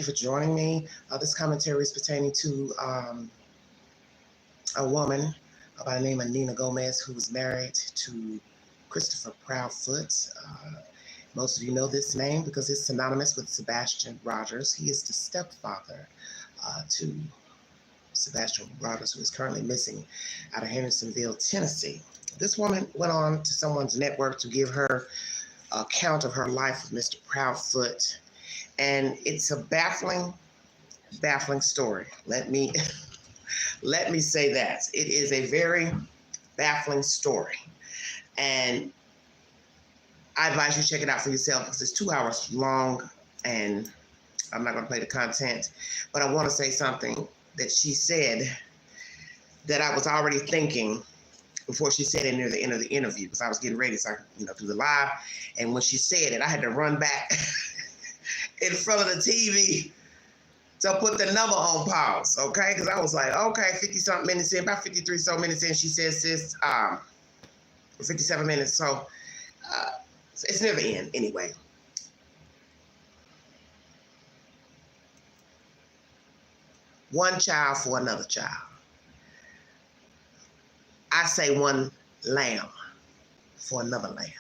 you for joining me. This commentary is pertaining to a woman by the name of Nina Gomez, who was married to Christopher Proudfoot. Most of you know this name because it's synonymous with Sebastian Rogers. He is the stepfather to Sebastian Rogers, who is currently missing out of Hendersonville, Tennessee. This woman went on to someone's network to give her account of her life with Mr. Proudfoot. And it's a baffling story. Let me say that. It is a very baffling story. And I advise you check it out for yourself because it's 2 hours long and I'm not going to play the content, but I want to say something that she said that I was already thinking before she said it near the end of the interview, because I was getting ready so I could, do the live. And when she said it, I had to run back in front of the TV to put the number on pause, okay? Because I was like, okay, 50-something minutes in, about 53-so minutes in, she says this, 57 minutes, so it's near the end anyway. One child for another child. I say one lamb for another lamb.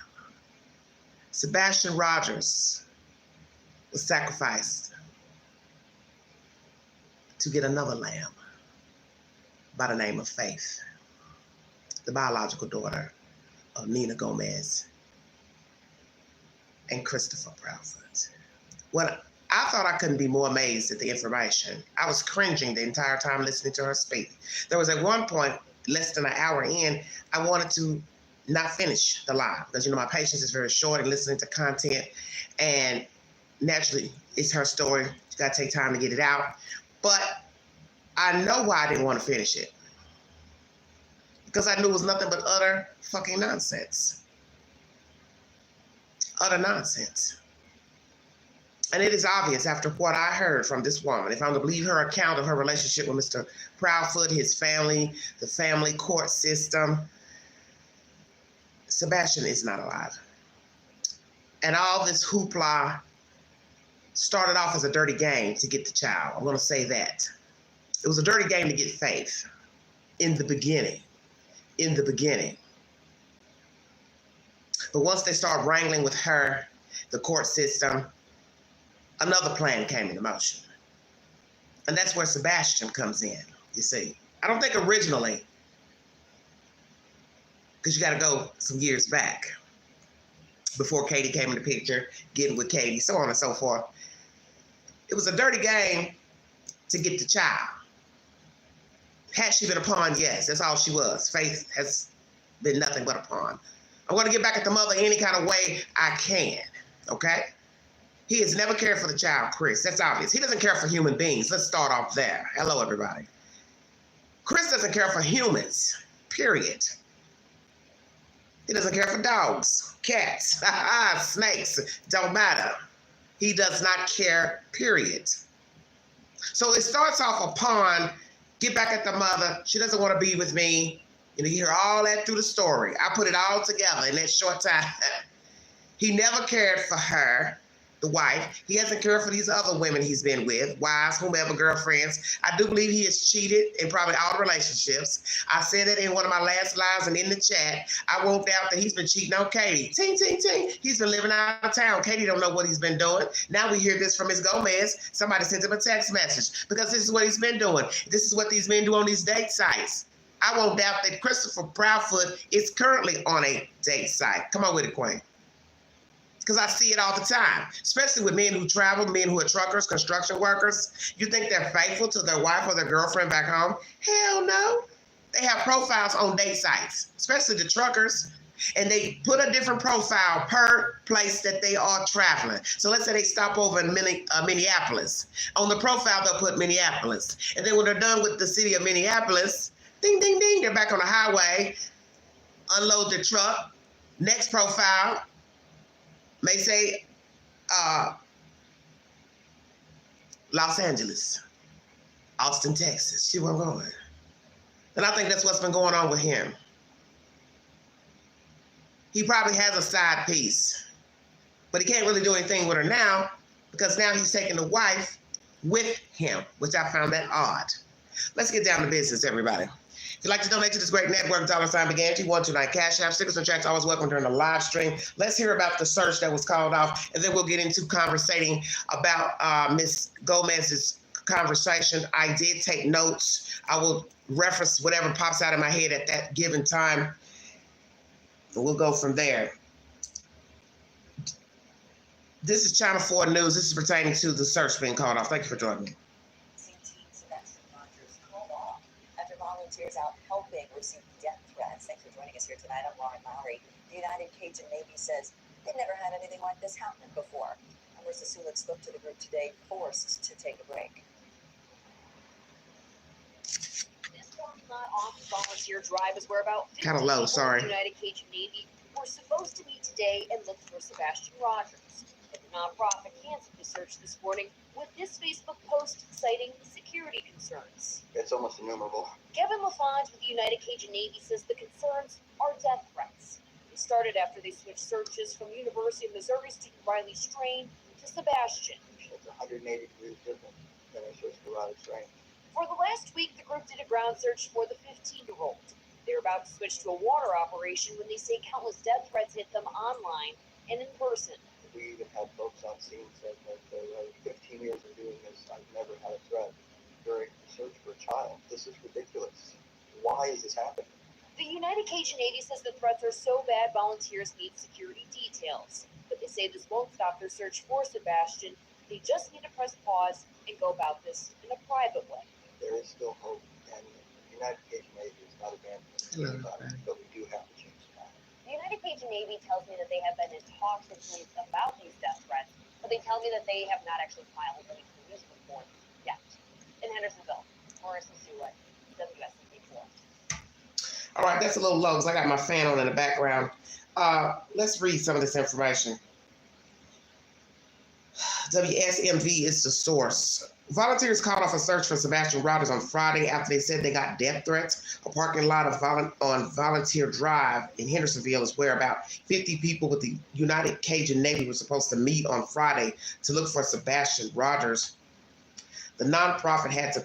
Sebastian Rogers was sacrificed to get another lamb by the name of Faith, the biological daughter of Nina Gomez and Christopher Proudfoot. Well, I thought I couldn't be more amazed at the information. I was cringing the entire time listening to her speak. There was at one point, less than an hour in, I wanted to not finish the live because, my patience is very short in listening to content. And naturally, it's her story. You got to take time to get it out. But I know why I didn't want to finish it. Because I knew it was nothing but utter fucking nonsense. Utter nonsense. And it is obvious after what I heard from this woman, if I'm to believe her account of her relationship with Mr. Proudfoot, his family, the family court system, Sebastian is not alive. And all this hoopla started off as a dirty game to get the child. I'm going to say that. It was a dirty game to get Faith in the beginning. But once they started wrangling with her, the court system, another plan came into motion. And that's where Sebastian comes in, you see. I don't think originally, because you got to go some years back before Katie came in the picture, getting with Katie, so on and so forth. It was a dirty game to get the child. Had she been a pawn? Yes, that's all she was. Faith has been nothing but a pawn. I'm going to get back at the mother any kind of way I can, okay? He has never cared for the child, Chris. That's obvious. He doesn't care for human beings. Let's start off there. Hello, everybody. Chris doesn't care for humans, period. He doesn't care for dogs, cats, snakes, don't matter. He does not care, period. So it starts off a pawn, get back at the mother. She doesn't want to be with me. You hear all that through the story. I put it all together in that short time. He never cared for her, the wife. He hasn't cared for these other women he's been with, wives, whomever, girlfriends. I do believe he has cheated in probably all relationships. I said it in one of my last lives and in the chat. I won't doubt that he's been cheating on Katie. Ting, ting, ting. He's been living out of town. Katie don't know what he's been doing. Now we hear this from Ms. Gomez. Somebody sent him a text message because this is what he's been doing. This is what these men do on these date sites. I won't doubt that Christopher Proudfoot is currently on a date site. Come on with it, Queen. Because I see it all the time, especially with men who travel, men who are truckers, construction workers. You think they're faithful to their wife or their girlfriend back home? Hell no. They have profiles on date sites, especially the truckers, and they put a different profile per place that they are traveling. So let's say they stop over in Minneapolis. On the profile, they'll put Minneapolis. And then when they're done with the city of Minneapolis, ding, ding, ding, they're back on the highway, unload their truck. Next profile may say Los Angeles, Austin, Texas. See where I'm going? And I think that's what's been going on with him. He probably has a side piece, but he can't really do anything with her now because now he's taking the wife with him, which I found that odd. Let's get down to business, everybody. If you'd like to donate to this great network, $ began. $129 Cash App. Stickers and tracks always welcome during the live stream. Let's hear about the search that was called off, and then we'll get into conversating about Ms. Gomez's conversation. I did take notes. I will reference whatever pops out of my head at that given time. We'll go from there. This is Channel 4 News. This is pertaining to the search being called off. Thank you for joining me. After volunteers out helping receive death threats. Thanks for joining us here tonight. I'm Lauren Lowry. The United Cajun Navy says they've never had anything like this happen before. Marissa Sulik spoke to the group today, forced to take a break. This parking lot off volunteer drive is where about 50 kind of low, sorry. The United Cajun Navy were supposed to meet today and look for Sebastian Rogers. But the nonprofit canceled the search this morning with this Facebook post citing security concerns. It's almost innumerable. Kevin LaFonge with the United Cajun Navy says the concerns are death threats. They started after they switched searches from University of Missouri student Riley Strain to Sebastian. It's 180 degrees different than I searched for Riley Strain. For the last week, the group did a ground search for the 15-year-old. They're about to switch to a water operation when they say countless death threats hit them online and in person. We even had folks on scene saying that 15 years of doing this, I've never had a threat during the search for a child. This is ridiculous. Why is this happening? The United Cajun Navy says the threats are so bad volunteers need security details. But they say this won't stop their search for Sebastian. They just need to press pause and go about this in a private way. There is still hope, and the United Cajun Navy is not abandoning anybody, but we do have to change that. The United Cajun Navy tells me that they have been in talks with police about these death threats, but they tell me that they have not actually filed any police report yet. In Hendersonville, Marissa Sulik, WSMV4. All right, that's a little low because I got my fan on in the background. Let's read some of this information. WSMV is the source. Volunteers called off a search for Sebastian Rogers on Friday after they said they got death threats. A parking lot on Volunteer Drive in Hendersonville is where about 50 people with the United Cajun Navy were supposed to meet on Friday to look for Sebastian Rogers. The nonprofit had to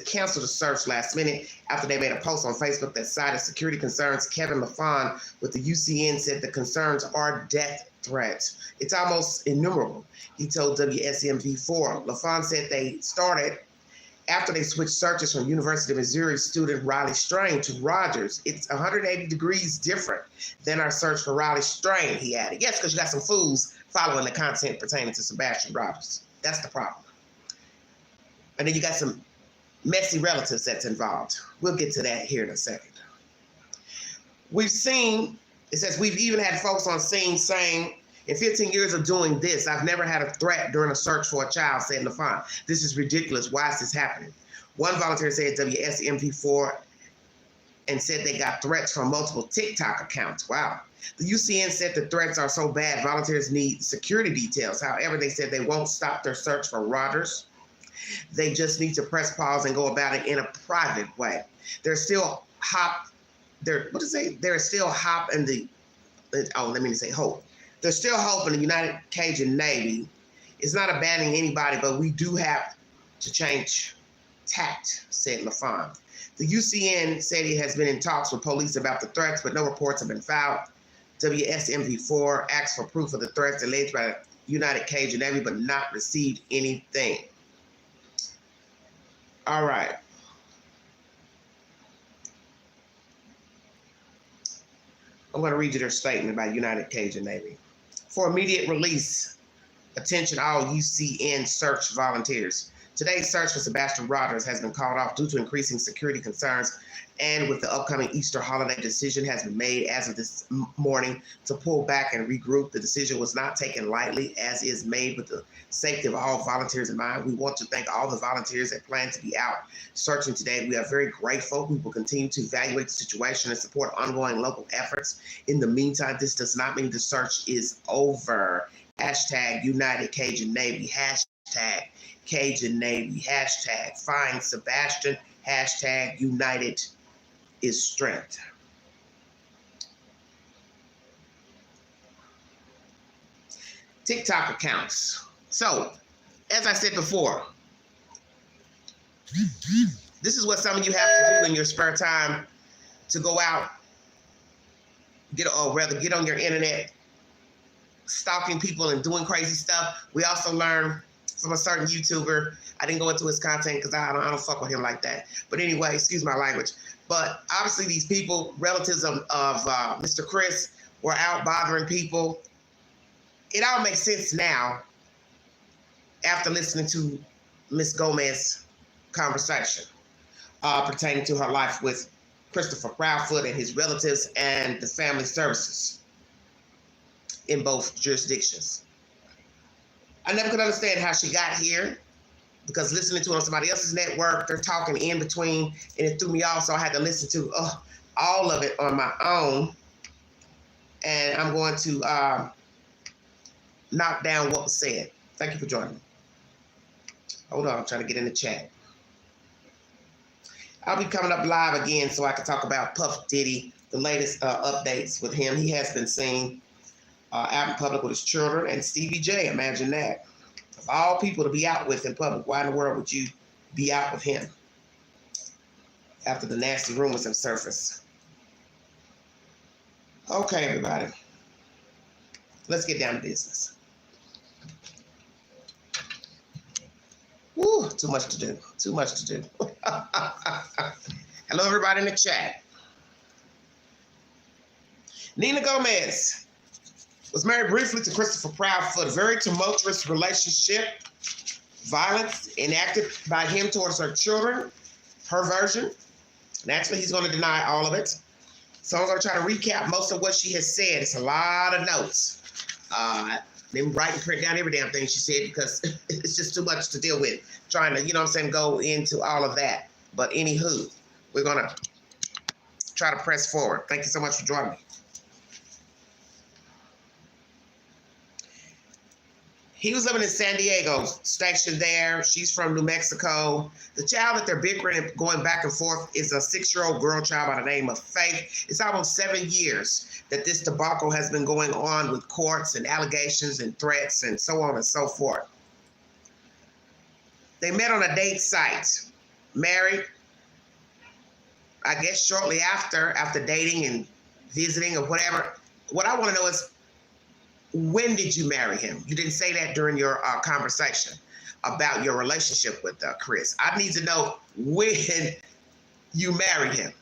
cancel the search last minute after they made a post on Facebook that cited security concerns. Kevin LaFonge with the UCN said the concerns are death threats. It's almost innumerable, he told WSMV4. LaFonge said they started after they switched searches from University of Missouri student Riley Strain to Rogers. It's 180 degrees different than our search for Riley Strain, he added. Yes, because you got some fools following the content pertaining to Sebastian Rogers. That's the problem. And then you got some messy relatives that's involved. We'll get to that here in a second. We've seen, it says, we've even had folks on scene saying, in 15 years of doing this, I've never had a threat during a search for a child, said LaFonge. This is ridiculous. Why is this happening? One volunteer said WSMV4 and said they got threats from multiple TikTok accounts. Wow. The UCN said the threats are so bad, volunteers need security details. However, they said they won't stop their search for Rogers. They just need to press pause and go about it in a private way. There's still hope in the United Cajun Navy. It's not abandoning anybody, but we do have to change tact, said LaFonge. The UCN said it has been in talks with police about the threats, but no reports have been filed. WSMV4 asked for proof of the threats alleged by the United Cajun Navy, but not received anything. All right. I'm going to read you their statement about United Cajun Navy. For immediate release, attention all UCN search volunteers. Today's search for Sebastian Rogers has been called off due to increasing security concerns, and with the upcoming Easter holiday, decision has been made as of this morning to pull back and regroup. The decision was not taken lightly, as is made with the safety of all volunteers in mind. We want to thank all the volunteers that plan to be out searching today. We are very grateful. We will continue to evaluate the situation and support ongoing local efforts. In the meantime, this does not mean the search is over. Hashtag United Cajun Navy. Hashtag Cajun Navy. Hashtag find Sebastian. Hashtag United is strength. TikTok accounts. So as I said before, this is what some of you have to do in your spare time to go out, get on your internet, stalking people and doing crazy stuff. We also learned from a certain YouTuber. I didn't go into his content because I don't fuck with him like that. But anyway, excuse my language. But obviously these people, relatives of Mr. Chris, were out bothering people. It all makes sense now after listening to Miss Gomez's conversation pertaining to her life with Christopher Proudfoot and his relatives and the family services in both jurisdictions. I never could understand how she got here, because listening to it on somebody else's network, they're talking in between, and it threw me off, so I had to listen to all of it on my own. And I'm going to knock down what was said. Thank you for joining me. Hold on, I'm trying to get in the chat. I'll be coming up live again so I can talk about Puff Diddy, the latest updates with him. He has been seen out in public with his children, and Stevie J, imagine that. Of all people to be out with in public, why in the world would you be out with him after the nasty rumors have surfaced? Okay, everybody. Let's get down to business. Woo, too much to do. Too much to do. Hello, everybody in the chat. Nina Gomez was married briefly to Christopher Proudfoot. A very tumultuous relationship. Violence enacted by him towards her children. Her version. Naturally, he's going to deny all of it. So I'm going to try to recap most of what she has said. It's a lot of notes. Then write and print down every damn thing she said, because it's just too much to deal with. Trying to, go into all of that. But anywho, we're going to try to press forward. Thank you so much for joining me. He was living in San Diego, stationed there. She's from New Mexico. The child that they're bickering and going back and forth is a 6-year-old girl child by the name of Faith. It's almost 7 years that this debacle has been going on with courts and allegations and threats and so on and so forth. They met on a date site, married, I guess shortly after dating and visiting or whatever. What I want to know is, when did you marry him? You didn't say that during your conversation about your relationship with Chris. I need to know when you married him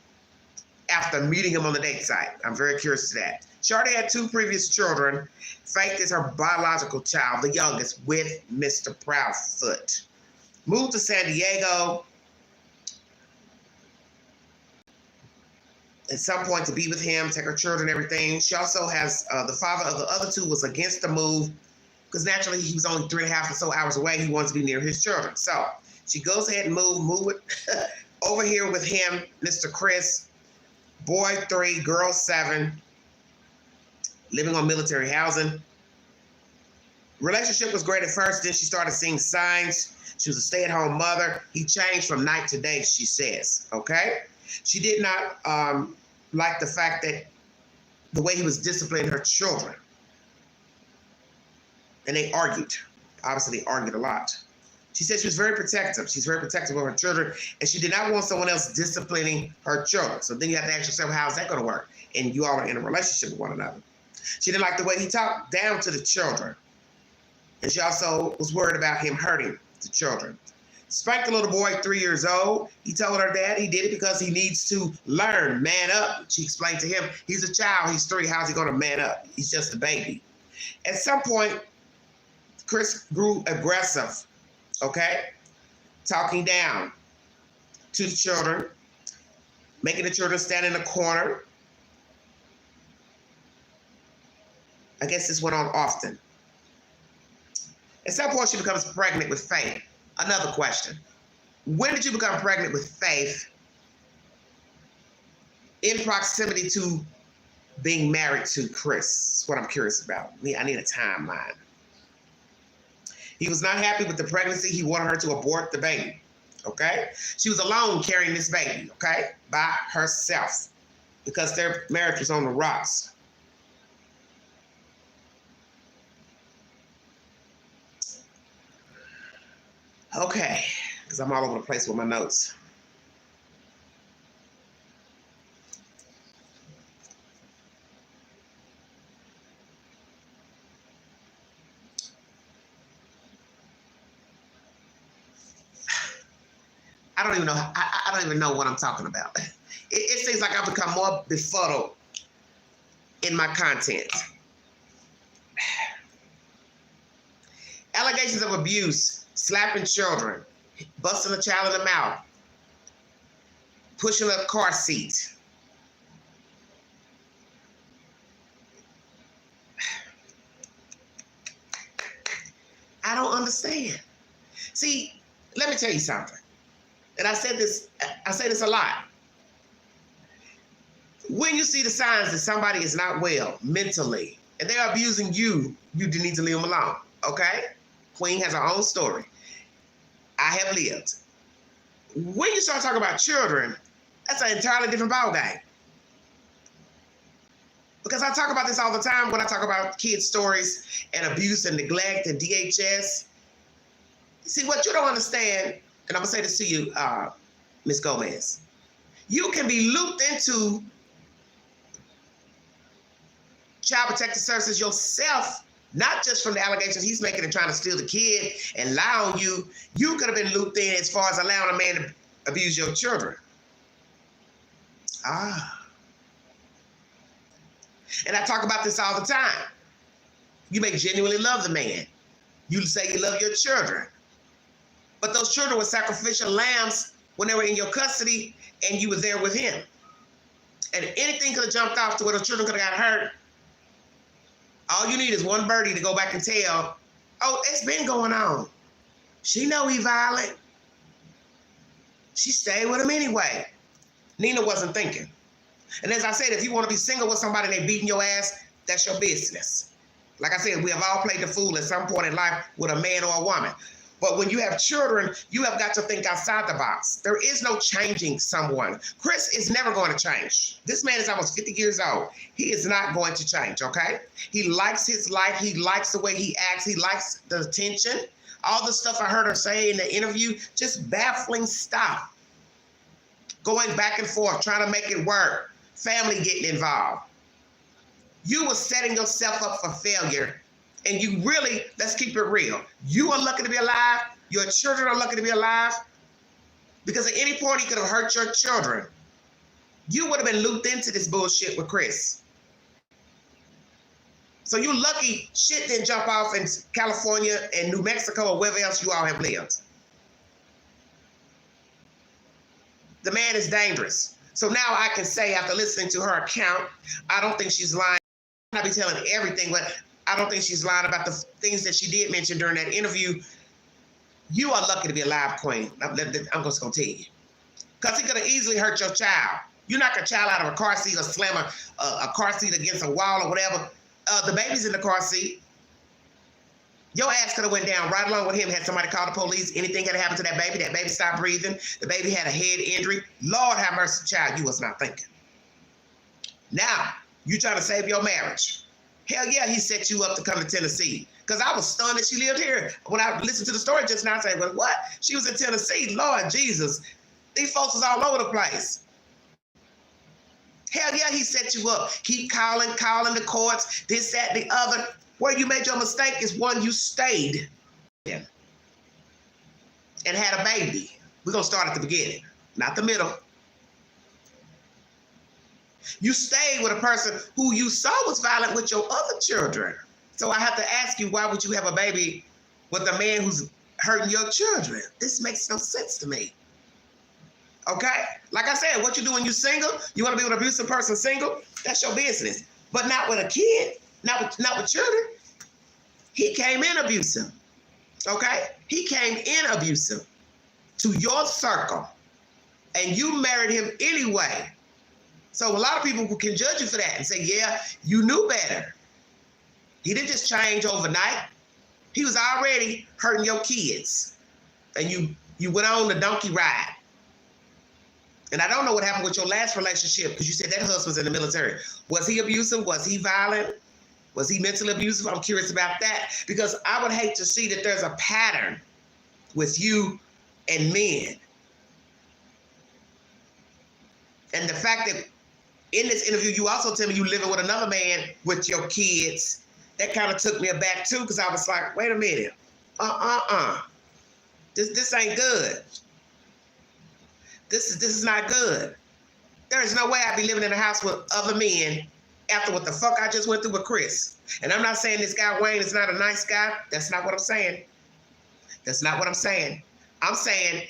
after meeting him on the date site. I'm very curious to that. She already had 2 previous children. Faith is her biological child, the youngest, with Mr. Proudfoot. Moved to San Diego at some point to be with him, take her children, everything. She also has, the father of the other 2 was against the move, because naturally he was only 3.5 or so hours away. He wants to be near his children. So she goes ahead and move it over here with him, Mr. Chris, boy 3, girl 7, living on military housing. Relationship was great at first, then she started seeing signs. She was a stay-at-home mother. He changed from night to day, she says, okay? She did not like the fact that the way he was disciplining her children. And they argued. Obviously, they argued a lot. She said she was very protective. She's very protective of her children, and she did not want someone else disciplining her children. So then you have to ask yourself, how's that going to work? And you all are in a relationship with one another. She didn't like the way he talked down to the children. And she also was worried about him hurting the children. Spanked the little boy, 3 years old. He told her dad he did it because he needs to learn, man up. She explained to him, he's a child, he's 3, how's he going to man up? He's just a baby. At some point, Chris grew aggressive, okay? Talking down to the children, making the children stand in the corner. I guess this went on often. At some point, she becomes pregnant with Faith. Another question. When did you become pregnant with Faith in proximity to being married to Chris? That's what I'm curious about. I need a timeline. He was not happy with the pregnancy. He wanted her to abort the baby, okay? She was alone carrying this baby, okay, by herself, because their marriage was on the rocks. Okay, because I'm all over the place with my notes. I don't even know. I don't even know what I'm talking about. It seems like I've become more befuddled in my content. Allegations of abuse, slapping children, busting a child in the mouth, pushing a car seat. I don't understand. See, let me tell you something. And I say this a lot. When you see the signs that somebody is not well mentally and they're abusing you, you need to leave them alone. Okay? Queen has her own story. I have lived. When you start talking about children, that's an entirely different ballgame. Because I talk about this all the time when I talk about kids' stories and abuse and neglect and DHS. See, what you don't understand, and I'm going to say this to you, Ms. Gomez, you can be looped into Child Protective Services yourself, not just from the allegations he's making and trying to steal the kid and lie on you. You could have been looped in as far as allowing a man to abuse your children. And I talk about this all the time. You may genuinely love the man. You say you love your children. But those children were sacrificial lambs when they were in your custody and you were there with him. And anything could have jumped off to where the children could have got hurt. All you need is one birdie to go back and tell, oh, it's been going on. She know he violent. She stayed with him anyway. Nina wasn't thinking. And as I said, if you want to be single with somebody and they beating your ass, that's your business. Like I said, we have all played the fool at some point in life with a man or a woman. But when you have children, you have got to think outside the box. There is no changing someone. Chris is never going to change. This man is almost 50 years old. He is not going to change, okay? He likes his life. He likes the way he acts. He likes the attention. All the stuff I heard her say in the interview, just baffling stuff. Going back and forth, trying to make it work. Family getting involved. You were setting yourself up for failure. And you really, let's keep it real. You are lucky to be alive. Your children are lucky to be alive. Because at any point, he could have hurt your children. You would have been looped into this bullshit with Chris. So you lucky shit didn't jump off in California and New Mexico or wherever else you all have lived. The man is dangerous. So now I can say, after listening to her account, I don't think she's lying. I be telling everything, but I don't think she's lying about the things that she did mention during that interview. You are lucky to be alive, Queen. I'm just going to tell you. Because he could have easily hurt your child. You knock a child out of a car seat or slam a car seat against a wall or whatever. The baby's in the car seat. Your ass could have went down right along with him had somebody called the police. Anything had happened to that baby stopped breathing. The baby had a head injury. Lord have mercy, child, you was not thinking. Now, you trying to save your marriage. Hell yeah, he set you up to come to Tennessee. Because I was stunned that she lived here. When I listened to the story just now, I said, well, what? She was in Tennessee. Lord Jesus. These folks was all over the place. Hell yeah, he set you up. Keep calling the courts, this, that, the other. Where you made your mistake is one you stayed in and had a baby. We're going to start at the beginning, not the middle. You stayed with a person who you saw was violent with your other children. So I have to ask you, why would you have a baby with a man who's hurting your children? This makes no sense to me. Okay? Like I said, what you do when you're single, you want to be with an abusive person single, that's your business. But not with a kid, not with children. He came in abusive. Okay? He came in abusive to your circle. And you married him anyway. So a lot of people can judge you for that and say, yeah, you knew better. He didn't just change overnight. He was already hurting your kids. And you went on the donkey ride. And I don't know what happened with your last relationship, because you said that husband's in the military. Was he abusive? Was he violent? Was he mentally abusive? I'm curious about that, because I would hate to see that there's a pattern with you and men. And the fact that in this interview, you also tell me you living with another man with your kids, that kind of took me aback too, because I was like, wait a minute. This ain't good. This is not good. There is no way I'd be living in a house with other men after what the fuck I just went through with Chris. And I'm not saying this guy Wayne is not a nice guy. That's not what I'm saying. That's not what I'm saying. I'm saying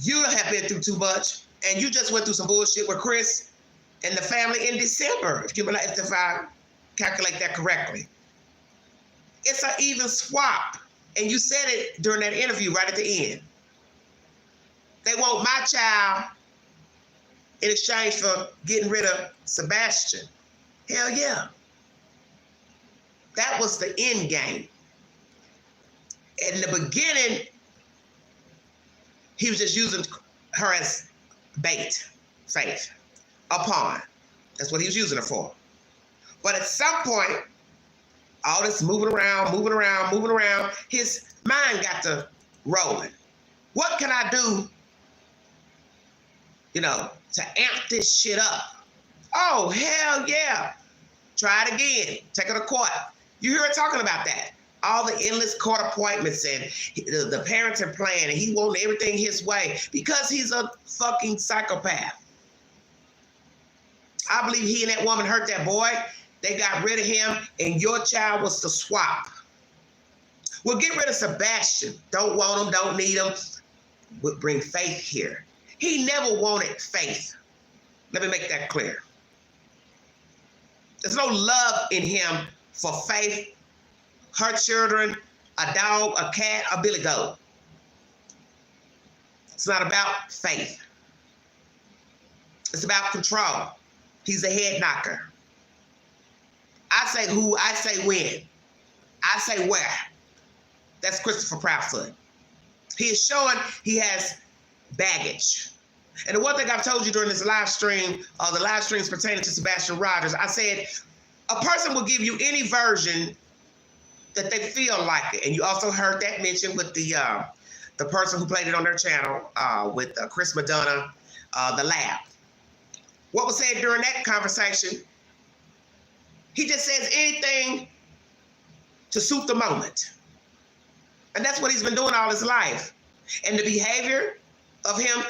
you have been through too much, and you just went through some bullshit with Chris and the family in December, if I calculate that correctly. It's an even swap. And you said it during that interview right at the end. They want my child in exchange for getting rid of Sebastian. Hell yeah. That was the end game. In the beginning, he was just using her as bait, Faith, a pawn. That's what he was using her for. But at some point, all this moving around, his mind got to rolling. What can I do, to amp this shit up? Oh, hell yeah. Try it again. Take her to court. You hear her talking about that. All the endless court appointments and the parenting plan, and he wanted everything his way because he's a fucking psychopath. I believe he and that woman hurt that boy. They got rid of him, and your child was the swap. Well, get rid of Sebastian. Don't want him, don't need him. We'll bring Faith here. He never wanted Faith. Let me make that clear. There's no love in him for Faith, her children, a dog, a cat, a billy goat. It's not about Faith. It's about control. He's a head knocker. I say who, I say when, I say where. That's Christopher Proudfoot. He is showing he has baggage. And the one thing I've told you during this live stream, the live streams pertaining to Sebastian Rogers, I said, a person will give you any version that they feel like it. And you also heard that mentioned with the person who played it on their channel with Chris Madonna, The Lab. What was said during that conversation? He just says anything to suit the moment. And that's what he's been doing all his life. And the behavior of him,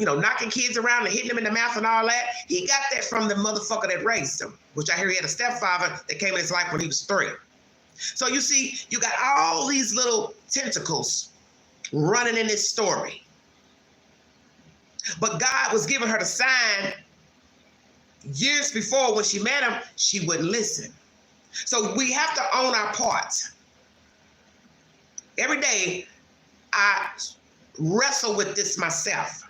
knocking kids around and hitting them in the mouth and all that, he got that from the motherfucker that raised him, which I hear he had a stepfather that came in his life when he was 3. So you see, you got all these little tentacles running in this story. But God was giving her the sign years before. When she met him, she wouldn't listen. So we have to own our parts. Every day, I wrestle with this myself.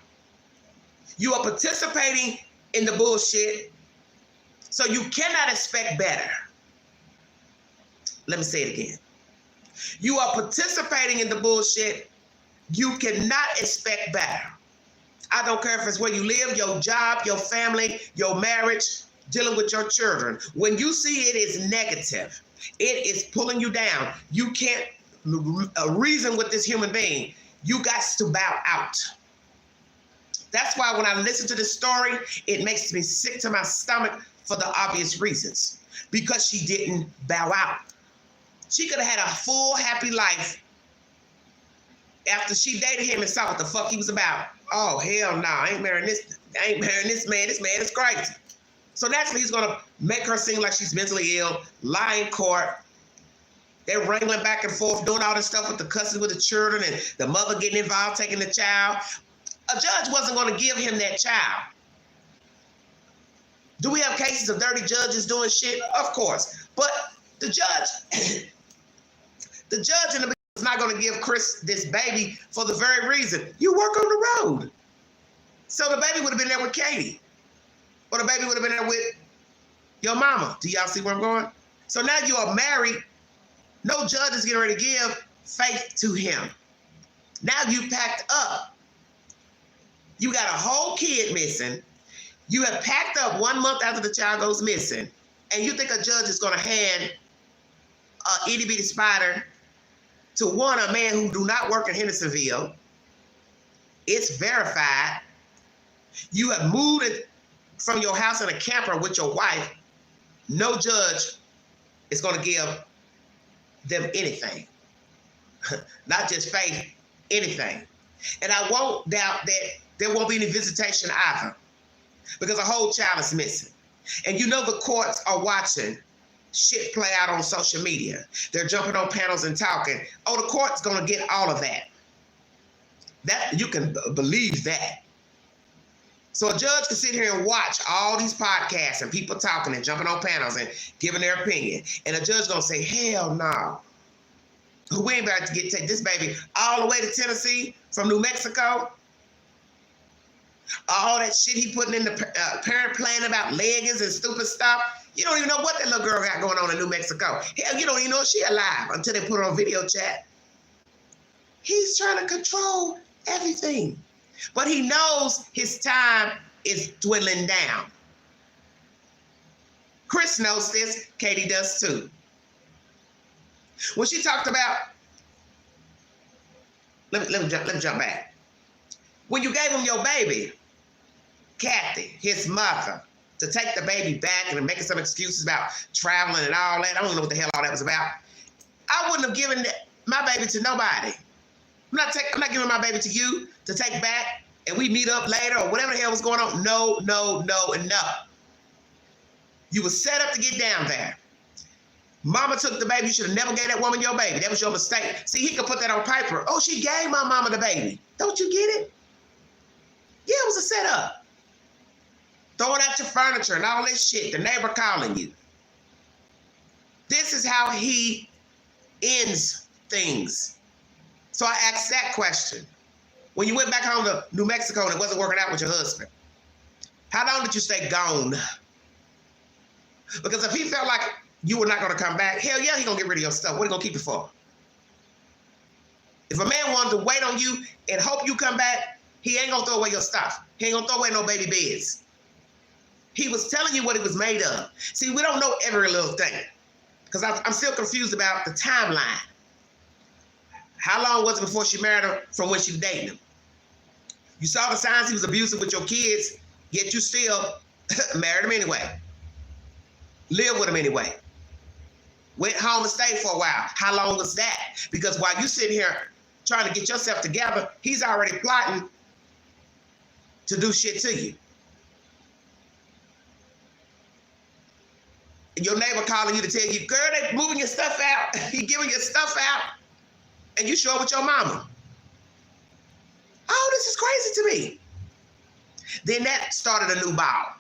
You are participating in the bullshit, so you cannot expect better. Let me say it again. You are participating in the bullshit, you cannot expect better. I don't care if it's where you live, your job, your family, your marriage, dealing with your children. When you see it is negative, it is pulling you down. You can't reason with this human being. You got to bow out. That's why when I listen to this story, it makes me sick to my stomach for the obvious reasons. Because she didn't bow out. She could have had a full, happy life after she dated him and saw what the fuck he was about. Oh, hell no, I ain't marrying this man. This man is crazy. So naturally, he's gonna make her seem like she's mentally ill, lie in court. They're wrangling back and forth, doing all this stuff with the custody with the children and the mother getting involved, taking the child. A judge wasn't gonna give him that child. Do we have cases of dirty judges doing shit? Of course. But the judge in the is not going to give Chris this baby for the very reason you work on the road. So the baby would have been there with Katie. Or the baby would have been there with your mama. Do y'all see where I'm going? So now you are married. No judge is getting ready to give Faith to him. Now you packed up. You got a whole kid missing. You have packed up 1 month after the child goes missing. And you think a judge is going to hand a itty bitty spider to one, a man who do not work in Hendersonville. It's verified. You have moved from your house in a camper with your wife. No judge is going to give them anything. Not just faith, anything. And I won't doubt that there won't be any visitation either, because a whole child is missing. And you know the courts are watching shit play out on social media. They're jumping on panels and talking. Oh, the court's going to get all of that. That you can believe that. So a judge can sit here and watch all these podcasts and people talking and jumping on panels and giving their opinion. And a judge going to say, hell no. We ain't about to take this baby all the way to Tennessee from New Mexico. All that shit he putting in the parent plan about leggings and stupid stuff. You don't even know what that little girl got going on in New Mexico. Hell, you don't even know if she alive until they put her on video chat. He's trying to control everything. But he knows his time is dwindling down. Chris knows this. Katie does too. When she talked about, let me jump back. When you gave him your baby, Kathy, his mother, to take the baby back and making some excuses about traveling and all that. I don't know what the hell all that was about. I wouldn't have given my baby to nobody. I'm not giving my baby to you to take back and we meet up later or whatever the hell was going on. No, no, no, and no. You were set up to get down there. Mama took the baby. You should have never gave that woman your baby. That was your mistake. See, he could put that on paper. Oh, she gave my mama the baby. Don't you get it? Yeah, it was a setup. Throwing out your furniture and all this shit. The neighbor calling you. This is how he ends things. So I asked that question. When you went back home to New Mexico and it wasn't working out with your husband, how long did you stay gone? Because if he felt like you were not going to come back, hell yeah, he going to get rid of your stuff. What are you going to keep it for? If a man wanted to wait on you and hope you come back, he ain't going to throw away your stuff. He ain't going to throw away no baby beds. He was telling you what it was made of. See, we don't know every little thing because I'm still confused about the timeline. How long was it before she married him from when she was dating him? You saw the signs he was abusive with your kids, yet you still married him anyway. Lived with him anyway. Went home and stayed for a while. How long was that? Because while you sitting here trying to get yourself together, he's already plotting to do shit to you. And your neighbor calling you to tell you, girl, they moving your stuff out. He giving your stuff out. And you show up with your mama. Oh, this is crazy to me. Then that started a new ball.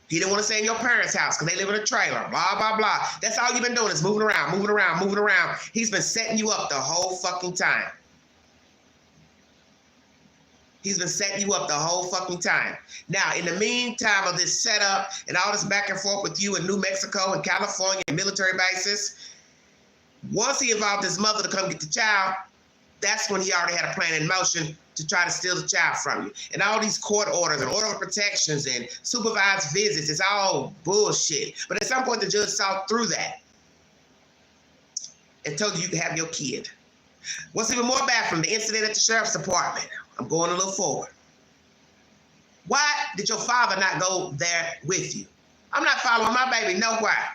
He didn't want to stay in your parents' house because they live in a trailer, blah, blah, blah. That's all you've been doing is moving around, moving around, moving around. He's been setting you up the whole fucking time. He's been setting you up the whole fucking time. Now, in the meantime of this setup and all this back and forth with you in New Mexico and California and military bases, once he involved his mother to come get the child, that's when he already had a plan in motion to try to steal the child from you. And all these court orders and order of protections and supervised visits, it's all bullshit. But at some point, the judge saw through that and told you could have your kid. What's even more baffling, the incident at the sheriff's department. I'm going a little forward. Why did your father not go there with you? I'm not following my baby nowhere.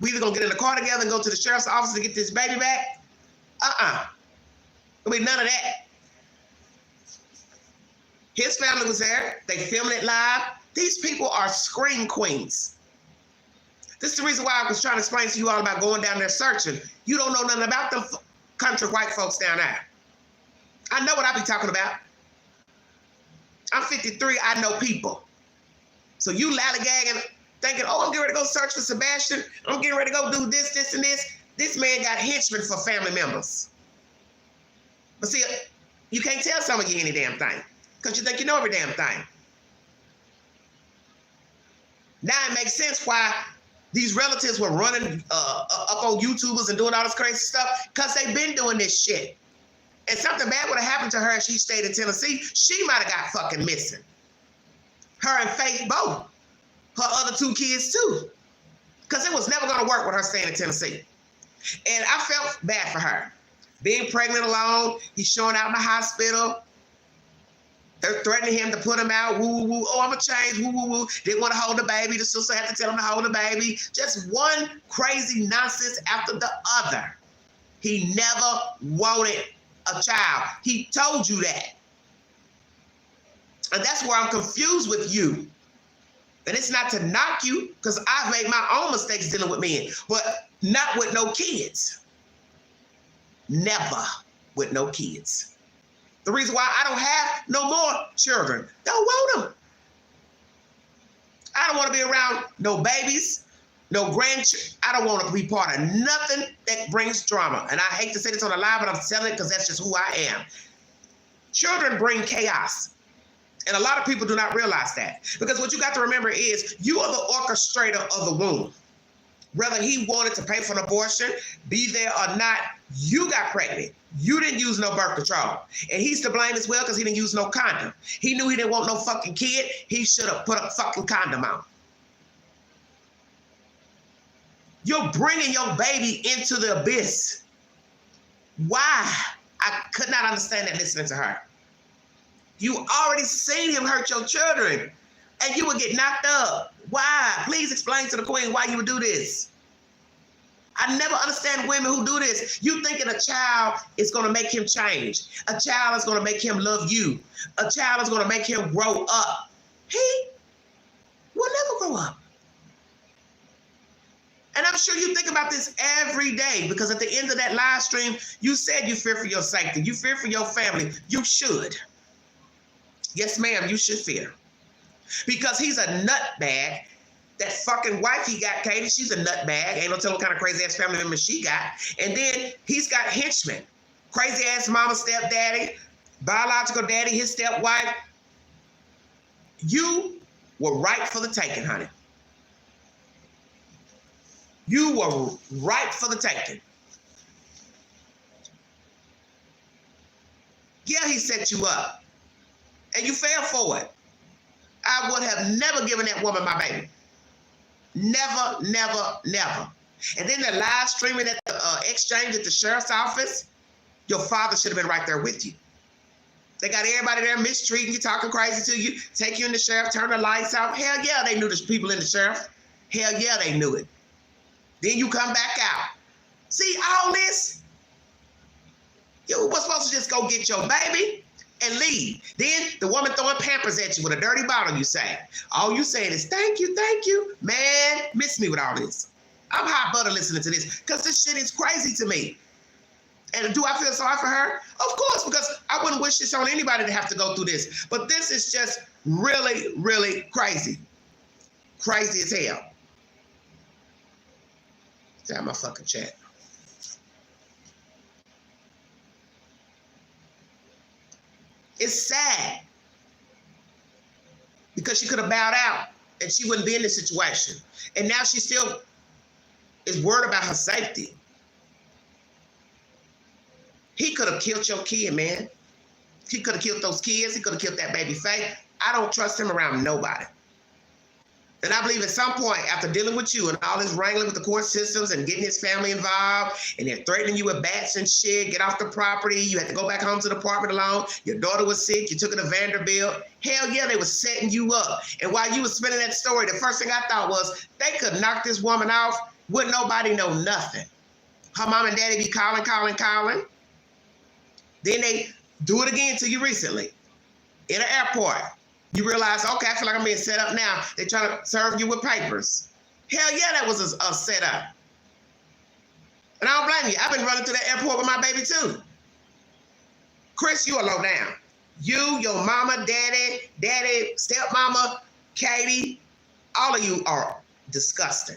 We either gonna get in the car together and go to the sheriff's office to get this baby back? There'll be none of that. His family was there. They filmed it live. These people are scream queens. This is the reason why I was trying to explain to you all about going down there searching. You don't know nothing about them country white folks down there. I know what I be talking about. I'm 53. I know people. So you lollygagging, thinking, oh, I'm getting ready to go search for Sebastian. I'm getting ready to go do this, this, and this. This man got henchmen for family members. But see, you can't tell some of you any damn thing because you think you know every damn thing. Now it makes sense why these relatives were running up on YouTubers and doing all this crazy stuff because they've been doing this shit. And something bad would have happened to her if she stayed in Tennessee. She might have got fucking missing. Her and Faith both. Her other two kids too. Because it was never going to work with her staying in Tennessee. And I felt bad for her. Being pregnant alone, he's showing out in the hospital. They're threatening him to put him out. Woo, woo, woo. Oh, I'm going to change. Woo, woo, woo. Didn't want to hold the baby. The sister had to tell him to hold the baby. Just one crazy nonsense after the other. He never wanted a child. He told you that. And that's where I'm confused with you. And it's not to knock you, because I've made my own mistakes dealing with men, but not with no kids. Never with no kids. The reason why I don't have no more children, don't want them. I don't want to be around no babies, no grandchildren. I don't want to be part of nothing that brings drama. And I hate to say this on the live, but I'm telling it because that's just who I am. Children bring chaos. And a lot of people do not realize that. Because what you got to remember is you are the orchestrator of the womb. Whether he wanted to pay for an abortion, be there or not, you got pregnant. You didn't use no birth control. And he's to blame as well because he didn't use no condom. He knew he didn't want no fucking kid. He should have put a fucking condom on. You're bringing your baby into the abyss. Why? I could not understand that listening to her. You already seen him hurt your children. And you would get knocked up. Why? Please explain to the queen why you would do this. I never understand women who do this. You thinking a child is going to make him change. A child is going to make him love you. A child is going to make him grow up. He will never grow up. And I'm sure you think about this every day, because at the end of that live stream, you said you fear for your safety. You fear for your family. You should. Yes, ma'am, you should fear. Because he's a nutbag. That fucking wife he got, Katie, she's a nutbag. Ain't no telling what kind of crazy ass family member she got. And then he's got henchmen. Crazy ass mama, stepdaddy, biological daddy, his stepwife. You were right for the taking, honey. You were right for the taking. Yeah, he set you up. And you fell for it. I would have never given that woman my baby. Never, never, never. And then the live streaming at the exchange at the sheriff's office, your father should have been right there with you. They got everybody there mistreating you, talking crazy to you, take you in the sheriff, turn the lights off. Hell yeah, they knew the people in the sheriff. Hell yeah, they knew it. Then you come back out. See all this? You were supposed to just go get your baby and leave. Then the woman throwing Pampers at you with a dirty bottle, you say. All you saying is, thank you, thank you. Man, miss me with all this. I'm hot butter listening to this because this shit is crazy to me. And do I feel sorry for her? Of course, because I wouldn't wish this on anybody to have to go through this. But this is just really, really crazy. Crazy as hell. Damn my fucking chat. It's sad because she could have bowed out and she wouldn't be in this situation. And now she still is worried about her safety. He could have killed your kid, man. He could have killed those kids. He could have killed that baby Faye. I don't trust him around nobody. And I believe at some point, after dealing with you and all this wrangling with the court systems and getting his family involved, and they're threatening you with bats and shit, get off the property, you had to go back home to the apartment alone, your daughter was sick, you took her to Vanderbilt. Hell yeah, they were setting you up. And while you were spinning that story, the first thing I thought was, they could knock this woman off, wouldn't nobody know nothing. Her mom and daddy be calling. Then they do it again to you recently in an airport. You realize, okay, I feel like I'm being set up now. They're trying to serve you with papers. Hell yeah, that was a setup. And I don't blame you. I've been running through that airport with my baby too. Chris, you are low down. You, your mama, daddy, stepmama, Katie, all of you are disgusting.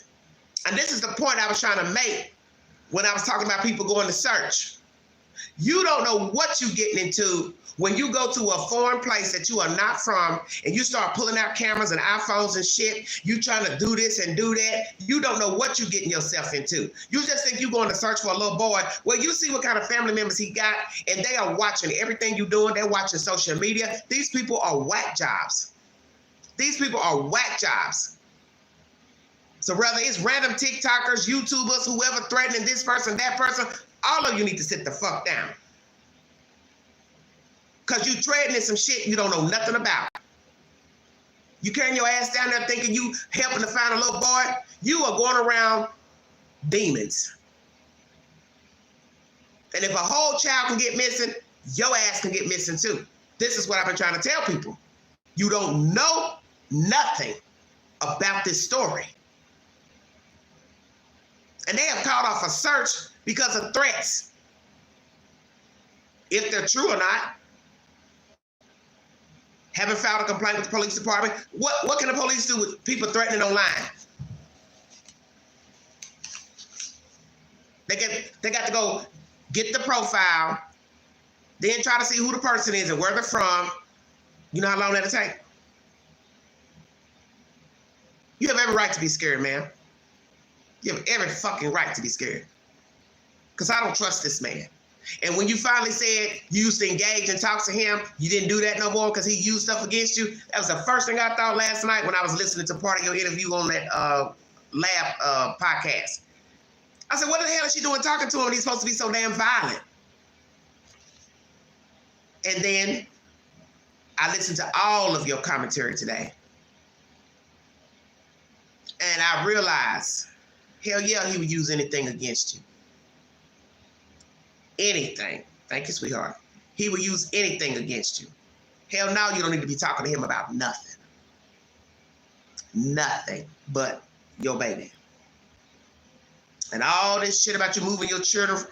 And this is the point I was trying to make when I was talking about people going to search. You don't know what you're getting into when you go to a foreign place that you are not from and you start pulling out cameras and iPhones and shit. You trying to do this and do that. You don't know what you're getting yourself into. You just think you're going to search for a little boy. Well, you see what kind of family members he got, and they are watching everything you're doing. They're watching social media. These people are whack jobs. These people are whack jobs. So whether it's random TikTokers, YouTubers, whoever threatening this person, that person, all of you need to sit the fuck down. Because you treading in some shit you don't know nothing about. You carrying your ass down there thinking you helping to find a little boy. You are going around demons. And if a whole child can get missing, your ass can get missing too. This is what I've been trying to tell people. You don't know nothing about this story. And they have called off a search because of threats. If they're true or not. Haven't filed a complaint with the police department. What can the police do with people threatening online? They got to go get the profile, then try to see who the person is and where they're from. You know how long that'll take? You have every right to be scared, man. You have every fucking right to be scared. Because I don't trust this man. And when you finally said you used to engage and talk to him, you didn't do that no more because he used stuff against you. That was the first thing I thought last night when I was listening to part of your interview on that lab podcast. I said, what the hell is she doing talking to him when he's supposed to be so damn violent? And then I listened to all of your commentary today. And I realized, hell yeah, he would use anything against you. Anything. Thank you, sweetheart. He would use anything against you. Hell no, you don't need to be talking to him about nothing. Nothing but your baby. And all this shit about you moving your children,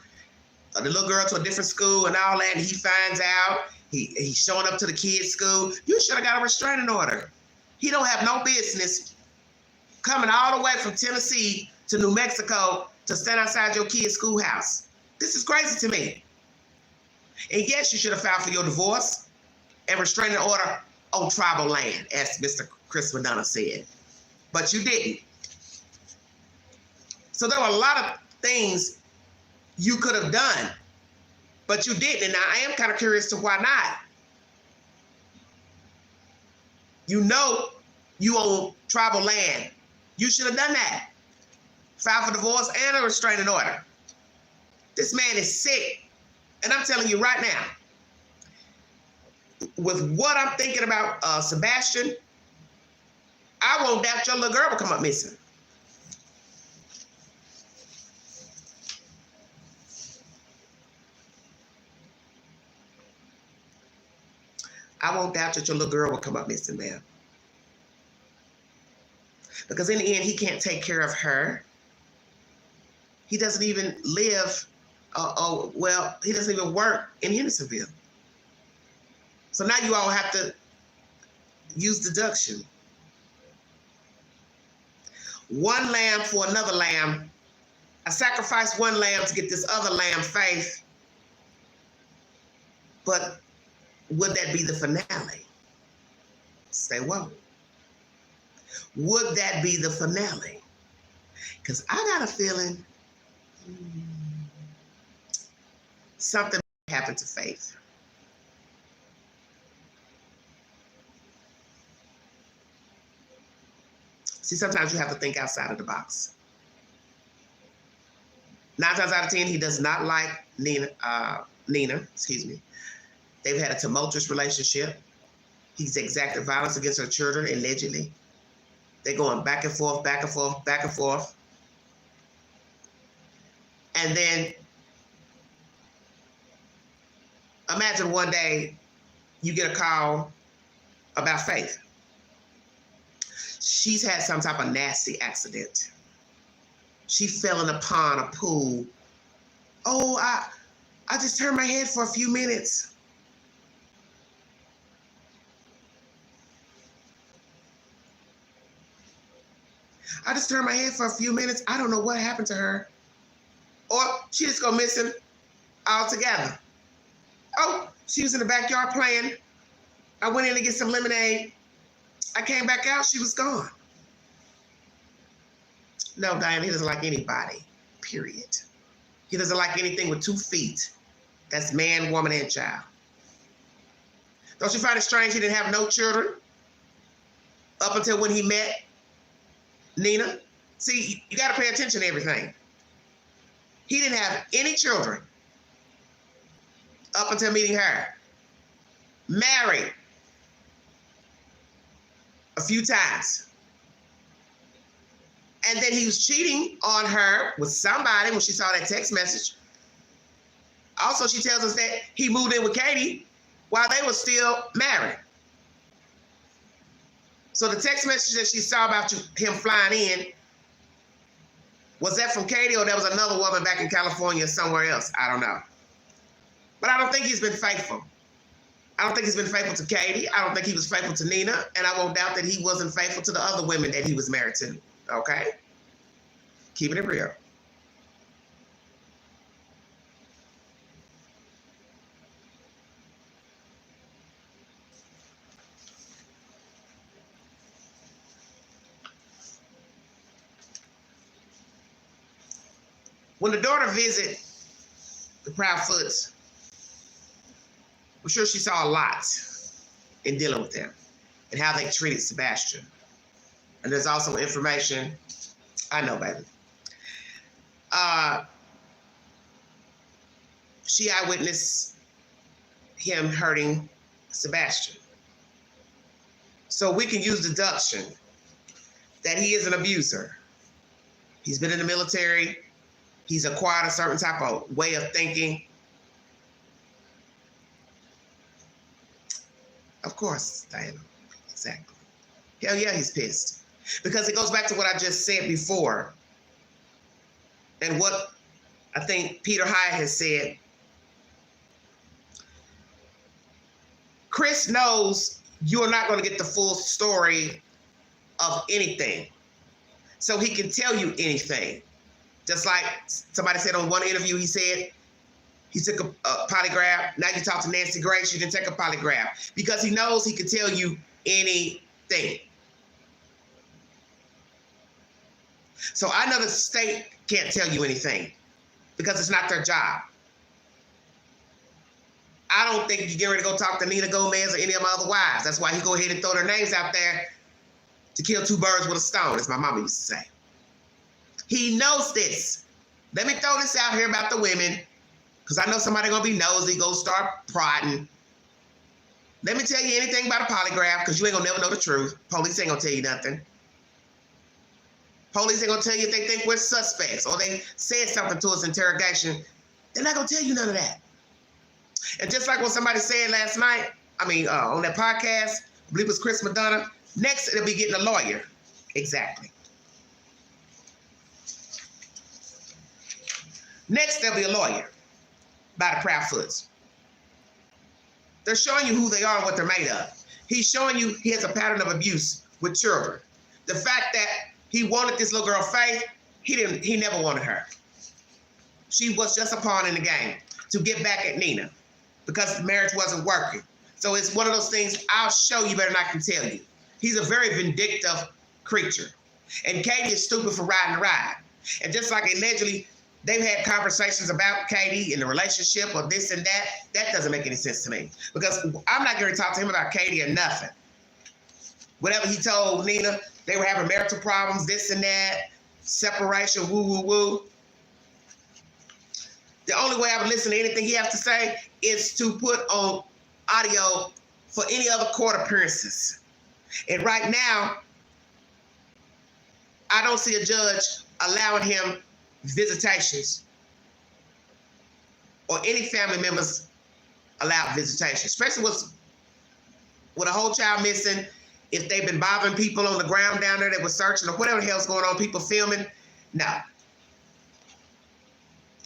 the little girl to a different school and all that, and he finds out, he's showing up to the kids' school. You should have got a restraining order. He don't have no business coming all the way from Tennessee to New Mexico to stand outside your kid's schoolhouse. This is crazy to me. And yes, you should have filed for your divorce and restraining order on tribal land, as Mr. Chris Madonna said. But you didn't. So there were a lot of things you could have done, but you didn't. And I am kind of curious to why not. You know you own tribal land. You should have done that. File for divorce and a restraining order. This man is sick. And I'm telling you right now, with what I'm thinking about Sebastian, I won't doubt your little girl will come up missing. I won't doubt that your little girl will come up missing, man. Because in the end, he can't take care of her. He doesn't even live, he doesn't even work in Hendersonville. So now you all have to use deduction. One lamb for another lamb. I sacrificed one lamb to get this other lamb faith. But would that be the finale? Say what? Would that be the finale? Because I got a feeling something happened to Faith. See, sometimes you have to think outside of the box. 9 times out of 10, he does not like Nina. They've had a tumultuous relationship. He's exacted violence against her children, allegedly. They're going back and forth, back and forth, back and forth. And then imagine one day you get a call about Faith. She's had some type of nasty accident. She fell in a pond, a pool. Oh, I just turned my head for a few minutes. I just turned my head for a few minutes. I don't know what happened to her. Or she just go missing altogether. Oh, she was in the backyard playing. I went in to get some lemonade. I came back out, she was gone. No, Diane, he doesn't like anybody, period. He doesn't like anything with 2 feet. That's man, woman, and child. Don't you find it strange he didn't have no children up until when he met Nina? See, you got to pay attention to everything. He didn't have any children up until meeting her. Married a few times. And then he was cheating on her with somebody when she saw that text message. Also, she tells us that he moved in with Katie while they were still married. So the text message that she saw about him flying in, was that from Katie or that was another woman back in California or somewhere else? I don't know. But I don't think he's been faithful. I don't think he's been faithful to Katie. I don't think he was faithful to Nina. And I won't doubt that he wasn't faithful to the other women that he was married to. Okay? Keeping it real. When the daughter visited the Proudfoots, I'm sure she saw a lot in dealing with them and how they treated Sebastian. And there's also information, I know, baby. She eyewitnessed him hurting Sebastian. So we can use deduction that he is an abuser. He's been in the military. He's acquired a certain type of way of thinking. Of course, Diana. Exactly. Hell yeah, he's pissed. Because it goes back to what I just said before. And what I think Peter Hyatt has said. Chris knows you're not going to get the full story of anything. So he can tell you anything. Just like somebody said on one interview, he said he took a polygraph. Now you talk to Nancy Grace, you didn't take a polygraph. Because he knows he can tell you anything. So I know the state can't tell you anything because it's not their job. I don't think you get ready to go talk to Nina Gomez or any of my other wives. That's why he go ahead and throw their names out there to kill two birds with a stone, as my mama used to say. He knows this. Let me throw this out here about the women, because I know somebody gonna be nosy, go start prodding. Let me tell you anything about a polygraph, because you ain't gonna never know the truth. Police ain't gonna tell you nothing. Police ain't gonna tell you if they think we're suspects or they said something to us in interrogation. They're not gonna tell you none of that. And just like what somebody said last night, on that podcast, I believe it was Chris Madonna, next it'll be getting a lawyer. Exactly. Next, there'll be a lawyer by the Proudfoots. They're showing you who they are and what they're made of. He's showing you he has a pattern of abuse with children. The fact that he wanted this little girl, Faith, he never wanted her. She was just a pawn in the game to get back at Nina because the marriage wasn't working. So it's one of those things, I'll show you better than I can tell you. He's a very vindictive creature. And Katie is stupid for riding the ride. And just like allegedly, they've had conversations about Katie and the relationship or this and that. That doesn't make any sense to me because I'm not going to talk to him about Katie or nothing. Whatever he told Nina, they were having marital problems, this and that, separation, woo, woo, woo. The only way I would listen to anything he has to say is to put on audio for any other court appearances. And right now, I don't see a judge allowing him visitations or any family members allowed visitation, especially with a whole child missing. If they've been bothering people on the ground down there that were searching or whatever the hell's going on, people filming, no.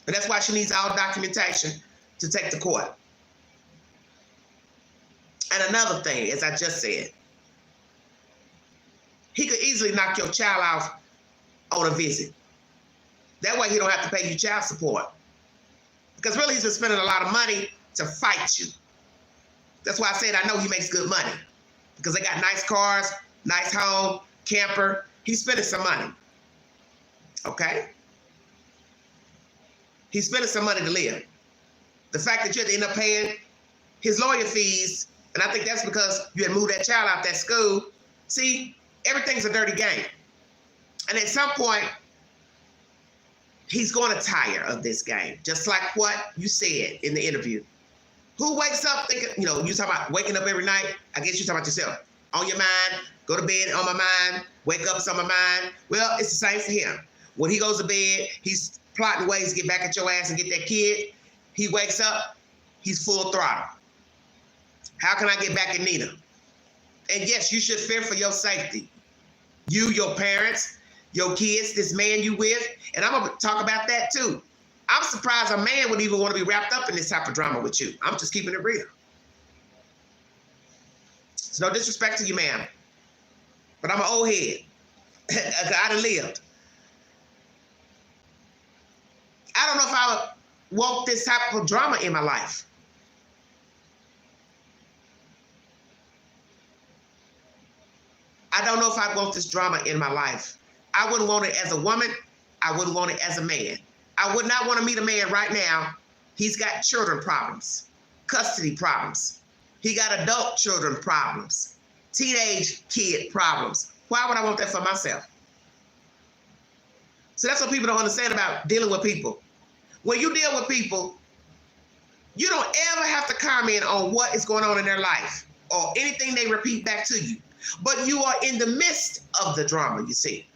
And that's why she needs all documentation to take to court. And another thing, as I just said, he could easily knock your child off on a visit. That way he don't have to pay you child support. Because really he's been spending a lot of money to fight you. That's why I said I know he makes good money. Because they got nice cars, nice home, camper. He's spending some money. Okay? He's spending some money to live. The fact that you had to end up paying his lawyer fees, and I think that's because you had moved that child out that school. See, everything's a dirty game. And at some point, he's going to tire of this game. Just like what you said in the interview. Who wakes up thinking, you talking about waking up every night? I guess you're talking about yourself. On your mind, go to bed on my mind, wake up, it's on my mind. Well, it's the same for him. When he goes to bed, he's plotting ways to get back at your ass and get that kid. He wakes up, he's full throttle. How can I get back at Nina? And yes, you should fear for your safety. You, your parents, your kids, this man you with, and I'm going to talk about that too. I'm surprised a man would even want to be wrapped up in this type of drama with you. I'm just keeping it real. It's no disrespect to you, ma'am, but I'm an old head. I done lived. I don't know if I would want this type of drama in my life. I don't know if I want this drama in my life. I wouldn't want it as a woman. I wouldn't want it as a man. I would not want to meet a man right now. He's got children problems, custody problems. He got adult children problems, teenage kid problems. Why would I want that for myself? So that's what people don't understand about dealing with people. When you deal with people, you don't ever have to comment on what is going on in their life or anything they repeat back to you. But you are in the midst of the drama, you see.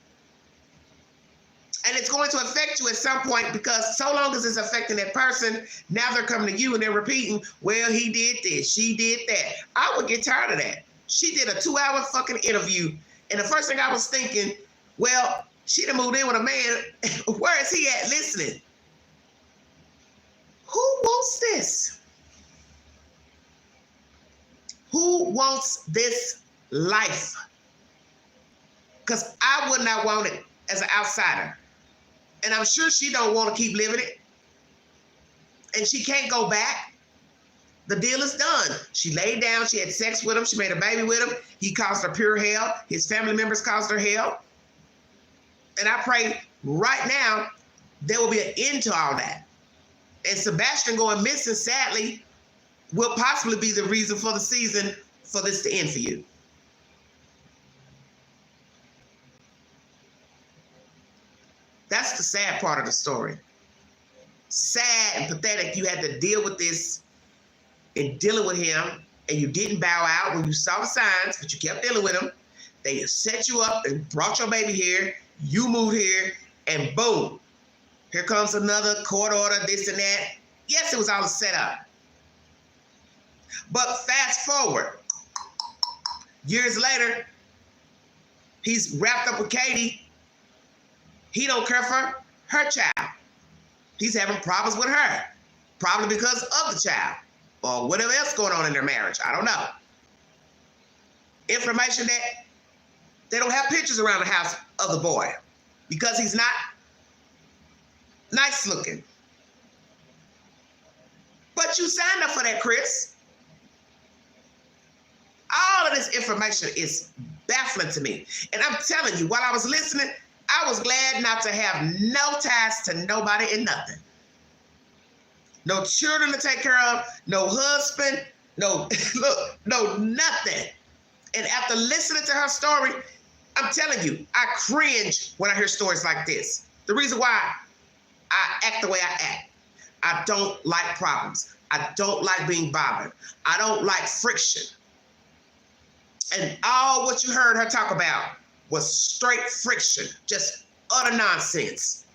And it's going to affect you at some point, because so long as it's affecting that person, now they're coming to you and they're repeating, well, he did this, she did that. I would get tired of that. She did a 2-hour fucking interview, and the first thing I was thinking, well, she done moved in with a man. Where is he at listening? Who wants this? Who wants this life? Because I would not want it as an outsider. And I'm sure she don't want to keep living it. And she can't go back. The deal is done. She laid down. She had sex with him. She made a baby with him. He caused her pure hell. His family members caused her hell. And I pray right now there will be an end to all that. And Sebastian going missing, sadly, will possibly be the reason for the season for this to end for you. That's the sad part of the story. Sad and pathetic you had to deal with this and dealing with him, and you didn't bow out when you saw the signs, but you kept dealing with him. They set you up and brought your baby here. You moved here, and boom, here comes another court order, this and that. Yes, it was all set up. But fast forward, years later, he's wrapped up with Katie. He don't care for her child. He's having problems with her, probably because of the child or whatever else going on in their marriage. I don't know. Information that they don't have pictures around the house of the boy because he's not nice looking. But you signed up for that, Chris. All of this information is baffling to me. And I'm telling you, while I was listening, I was glad not to have no ties to nobody and nothing. No children to take care of, no husband, no nothing. And after listening to her story, I'm telling you, I cringe when I hear stories like this. The reason why I act the way I act. I don't like problems. I don't like being bothered. I don't like friction. And all what you heard her talk about was straight friction, just utter nonsense.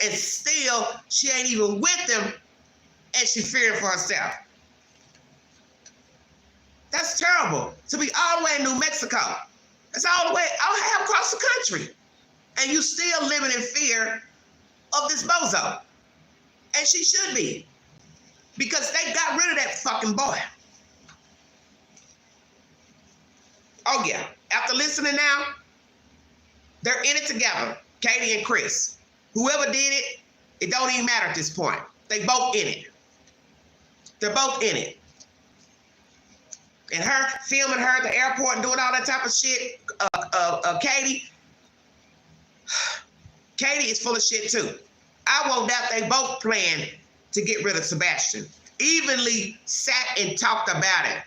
And still, she ain't even with him, and she fearing for herself. That's terrible. To be all the way in New Mexico. That's all the way, all across the country. And you still living in fear of this bozo. And she should be. Because they got rid of that fucking boy. Oh yeah, after listening now, they're in it together, Katie and Chris. Whoever did it, it don't even matter at this point. They both in it. They're both in it. And her filming her at the airport and doing all that type of shit, Katie is full of shit too. I won't doubt they both planned to get rid of Sebastian. Evenly sat and talked about it.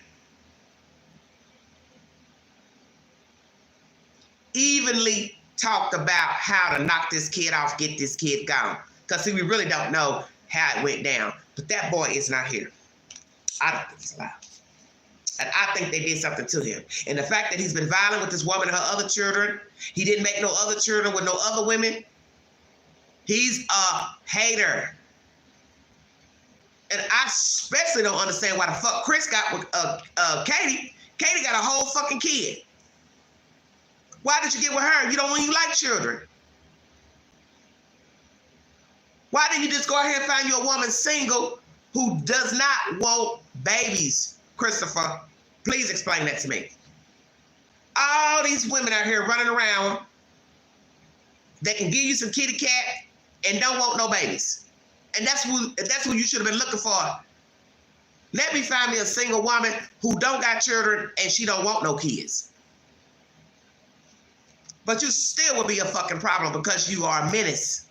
Evenly talked about how to knock this kid off, get this kid gone. Because, see, we really don't know how it went down. But that boy is not here. I don't think he's alive. And I think they did something to him. And the fact that he's been violent with this woman and her other children, he didn't make no other children with no other women. He's a hater. And I especially don't understand why the fuck Chris got with Katie. Katie got a whole fucking kid. Why did you get with her? You don't even like children. Why didn't you just go ahead and find you a woman single who does not want babies? Christopher, please explain that to me. All these women out here running around that can give you some kitty cat and don't want no babies. And that's who you should have been looking for. Let me find me a single woman who don't got children and she don't want no kids. But you still will be a fucking problem because you are a menace.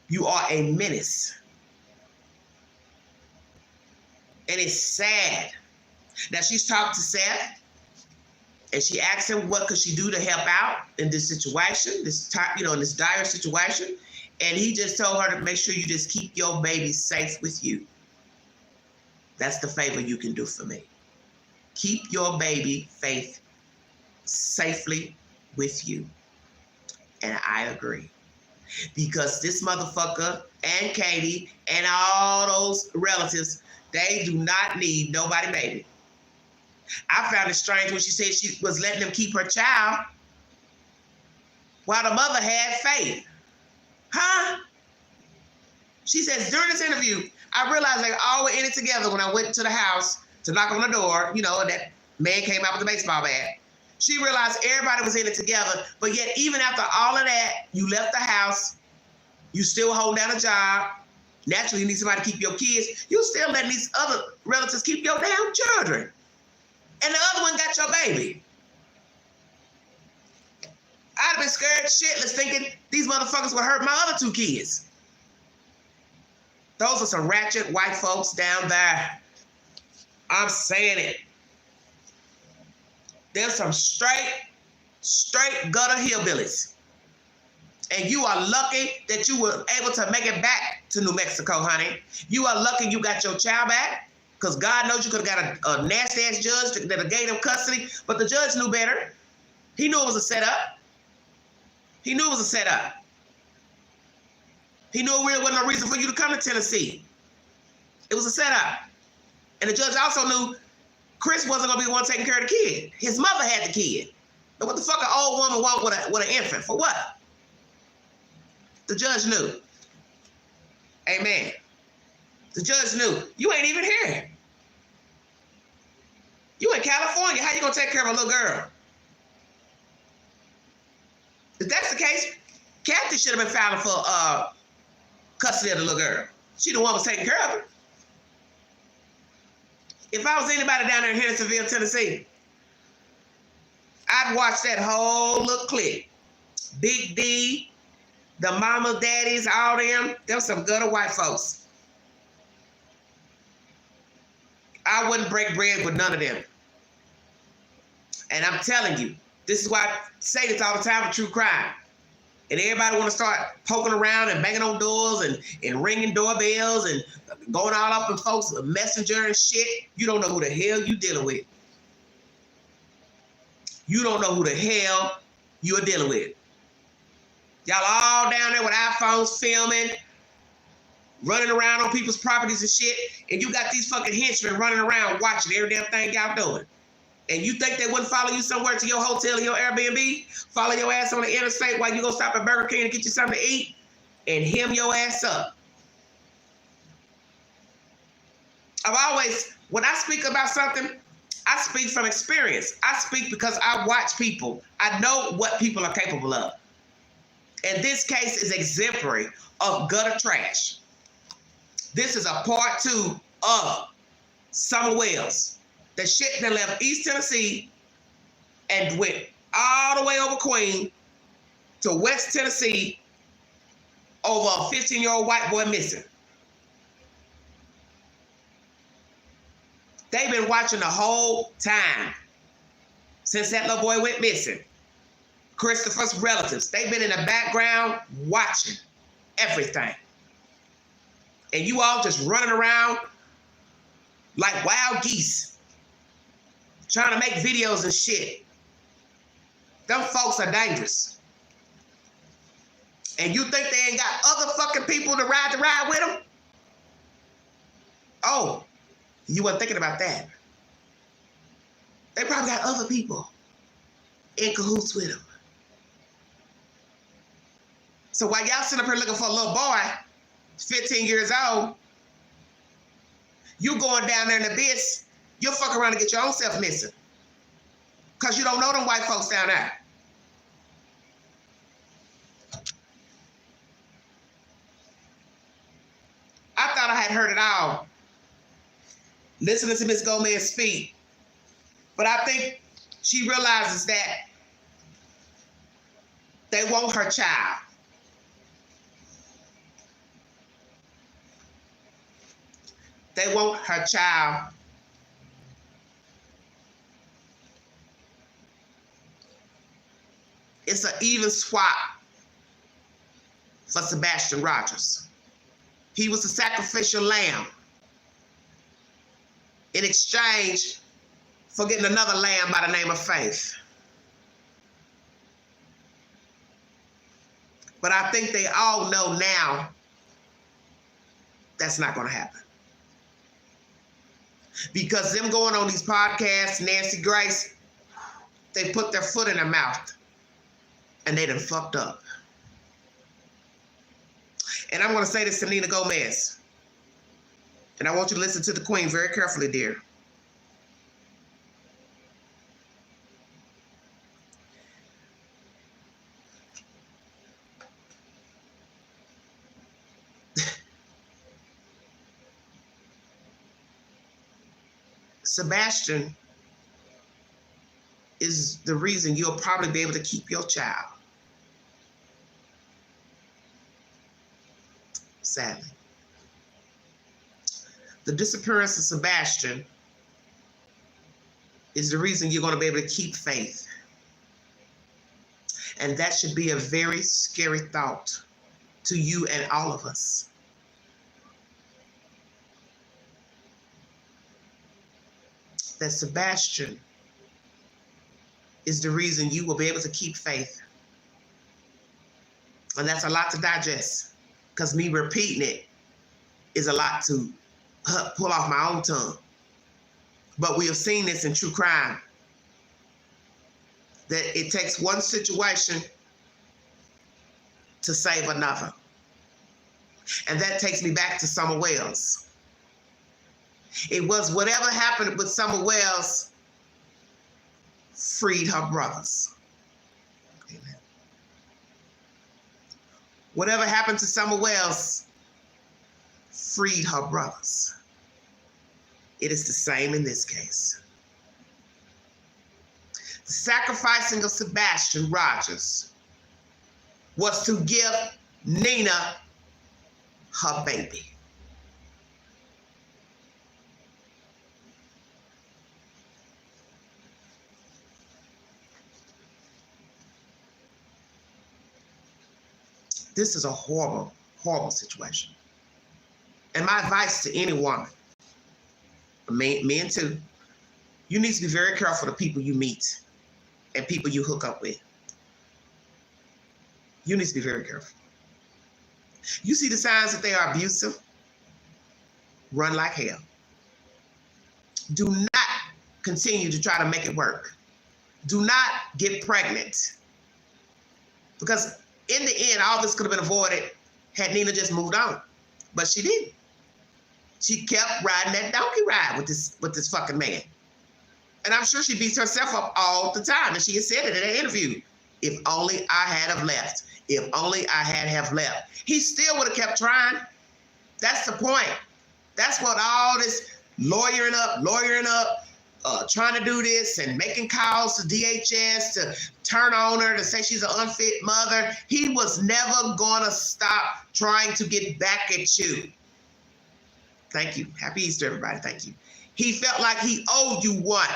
You are a menace. And it's sad. Now she's talked to Seth and she asked him what could she do to help out in this situation, in this dire situation. And he just told her to make sure you just keep your baby safe with you. That's the favor you can do for me. Keep your baby Faith safely with you. And I agree. Because this motherfucker and Katie and all those relatives, they do not need nobody baby. I found it strange when she said she was letting them keep her child while the mother had Faith. Huh? She says, during this interview, I realized they all were in it together when I went to the house to knock on the door, and that man came out with the baseball bat. She realized everybody was in it together, but yet even after all of that, you left the house, you still hold down a job. Naturally, you need somebody to keep your kids. You still letting these other relatives keep your damn children. And the other one got your baby. I'd have been scared shitless thinking these motherfuckers would hurt my other two kids. Those are some ratchet white folks down there. I'm saying it. There's some straight gutter hillbillies. And you are lucky that you were able to make it back to New Mexico, honey. You are lucky you got your child back, because God knows you could have got a nasty-ass judge that gave them custody, but the judge knew better. He knew it was a setup. He knew it was a setup. He knew it really wasn't no reason for you to come to Tennessee. It was a setup. And the judge also knew Chris wasn't going to be the one taking care of the kid. His mother had the kid. But what the fuck an old woman want with an infant? For what? The judge knew. Amen. The judge knew. You ain't even here. You in California. How you going to take care of a little girl? If that's the case, Kathy should have been filing for custody of the little girl. She the one was taking care of her. If I was anybody down there in Hendersonville, Tennessee, I'd watch that whole little clip. Big D, the mamas, daddies, all them some gutter white folks. I wouldn't break bread with none of them. And I'm telling you, this is why I say this all the time with true crime. And everybody want to start poking around and banging on doors and ringing doorbells and going all up in folks' messenger and shit. You don't know who the hell you dealing with. You don't know who the hell you're dealing with. Y'all all down there with iPhones filming, running around on people's properties and shit, and you got these fucking henchmen running around watching every damn thing y'all doing. And you think they wouldn't follow you somewhere to your hotel or your Airbnb? Follow your ass on the interstate while you go stop at Burger King and get you something to eat and hem your ass up. When I speak about something, I speak from experience. I speak because I watch people. I know what people are capable of. And this case is exemplary of gutter trash. This is a part 2 of Summer Wells. The shit that left East Tennessee and went all the way over Queen to West Tennessee over a 15-year-old white boy missing. They've been watching the whole time. since that little boy went missing. Christopher's relatives, they've been in the background watching everything. And you all just running around like wild geese, trying to make videos and shit. Them folks are dangerous. And you think they ain't got other fucking people to ride with them? Oh, you weren't thinking about that. They probably got other people in cahoots with them. So while y'all sitting up here looking for a little boy, 15 years old, you going down there in the abyss, you'll fuck around and get your own self missing. Because you don't know them white folks down there. I thought I had heard it all, listening to Miss Gomez speak. But I think she realizes that they want her child. They want her child. It's an even swap for Sebastian Rogers. He was a sacrificial lamb in exchange for getting another lamb by the name of Faith. But I think they all know now that's not going to happen. Because them going on these podcasts, Nancy Grace, they put their foot in their mouth and they done fucked up. And I'm going to say this to Nina Gomez. And I want you to listen to the Queen very carefully, dear. Sebastian is the reason you'll probably be able to keep your child. Sadly. The disappearance of Sebastian is the reason you're going to be able to keep Faith. And that should be a very scary thought to you and all of us. That Sebastian is the reason you will be able to keep Faith. And that's a lot to digest, because me repeating it is a lot to pull off my own tongue. But we have seen this in true crime, that it takes one situation to save another. And that takes me back to Summer Wells. It was whatever happened with Summer Wells freed her brothers. Amen. Whatever happened to Summer Wells freed her brothers. It is the same in this case. The sacrificing of Sebastian Rogers was to give Nina her baby. This is a horrible, horrible situation. And my advice to any woman, men too, you need to be very careful of people you meet and people you hook up with. You need to be very careful. You see the signs that they are abusive, run like hell. Do not continue to try to make it work. Do not get pregnant. Because in the end, all this could have been avoided had Nina just moved on. But she didn't. She kept riding that donkey ride with this fucking man. And I'm sure she beats herself up all the time. And she has said it in an interview. If only I had have left. If only I had have left. He still would have kept trying. That's the point. That's what all this lawyering up, trying to do this and making calls to DHS to turn on her, to say she's an unfit mother. He was never gonna stop trying to get back at you. Thank you. Happy Easter, everybody. Thank you. He felt like he owed you one.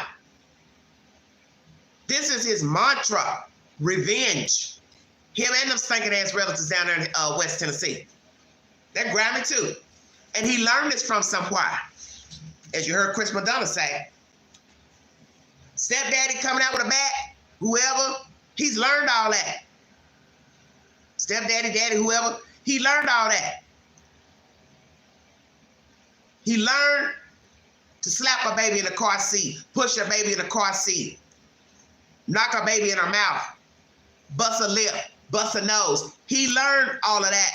This is his mantra, revenge. Him and them stinking ass relatives down there in West Tennessee. They're grimy too. And he learned this from somewhere. As you heard Chris Madonna say, stepdaddy coming out with a bat, whoever, he's learned all that. Stepdaddy, daddy, whoever, he learned all that. He learned to slap a baby in the car seat, push a baby in the car seat, knock a baby in her mouth, bust a lip, bust a nose. He learned all of that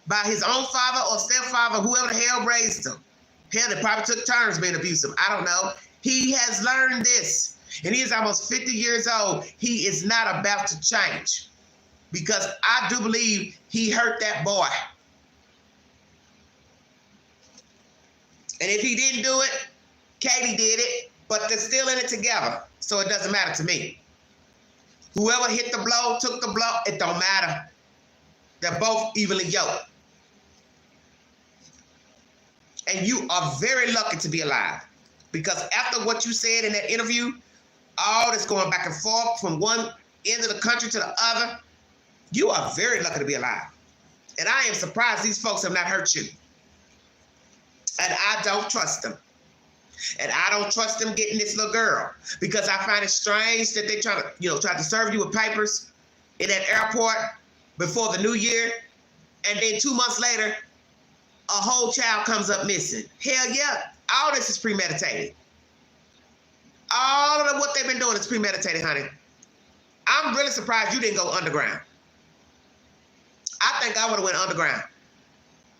by his own father or stepfather, whoever the hell raised him. Hell, they probably took turns being abusive. I don't know. He has learned this. And he is almost 50 years old. He is not about to change. Because I do believe he hurt that boy. And if he didn't do it, Katie did it. But they're still in it together. So it doesn't matter to me. Whoever hit the blow, took the blow, it don't matter. They're both evenly yoked. And you are very lucky to be alive. Because after what you said in that interview, all this going back and forth from one end of the country to the other, you are very lucky to be alive. And I am surprised these folks have not hurt you. And I don't trust them. And I don't trust them getting this little girl. Because I find it strange that they try to serve you with papers in that airport before the new year. And then 2 months later, a whole child comes up missing. Hell yeah, all this is premeditated. All of what they've been doing is premeditated, honey. I'm really surprised you didn't go underground. I think I would have went underground.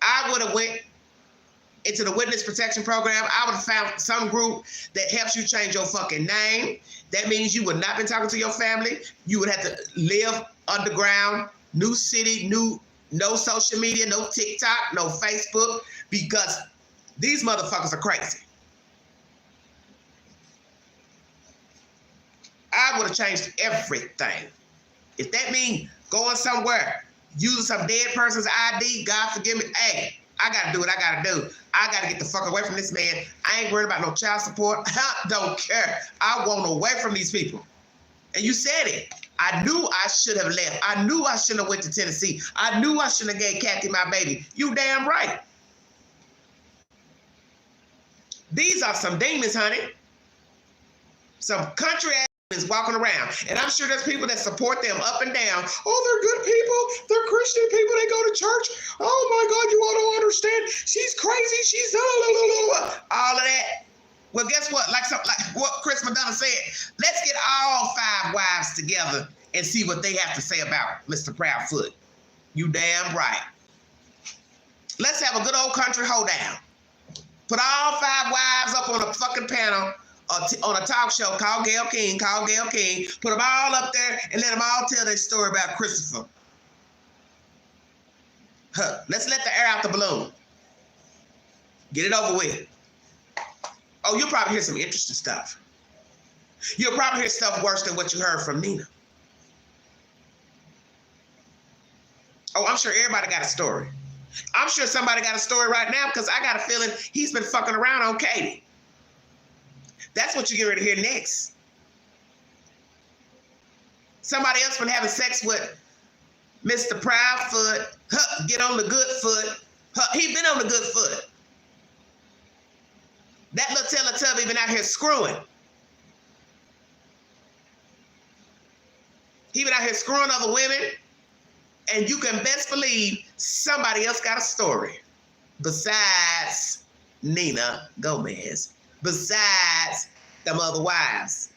I would have went into the witness protection program. I would have found some group that helps you change your fucking name. That means you would not been talking to your family. You would have to live underground, new city, no social media, no TikTok, no Facebook, because these motherfuckers are crazy. I would have changed everything. If that means going somewhere, using some dead person's ID, God forgive me, hey, I gotta do what I gotta do. I gotta get the fuck away from this man. I ain't worried about no child support. I don't care. I want away from these people. And you said it. I knew I should have left. I knew I shouldn't have went to Tennessee. I knew I shouldn't have gave Kathy my baby. You damn right. These are some demons, honey. Some country ass demons walking around. And I'm sure there's people that support them up and down. Oh, they're good people. They're Christian people. They go to church. Oh my God, you all don't understand. She's crazy. She's all of that. Well, guess what? Like what Chris Madonna said, let's get all 5 wives together and see what they have to say about Mr. Proudfoot. You damn right. Let's have a good old country hoedown. Put all 5 wives up on a fucking panel on a talk show called Gayle King. Put them all up there and let them all tell their story about Christopher. Let's let the air out the balloon. Get it over with. Oh, you'll probably hear some interesting stuff. You'll probably hear stuff worse than what you heard from Nina. Oh, I'm sure everybody got a story. I'm sure somebody got a story right now because I got a feeling he's been fucking around on Katie. That's what you're getting ready to hear next. Somebody else been having sex with Mr. Proudfoot. Get on the good foot. He been on the good foot. That little Teletubby been out here screwing. He been out here screwing other women. And you can best believe somebody else got a story. Besides Nina Gomez. Besides them other wives.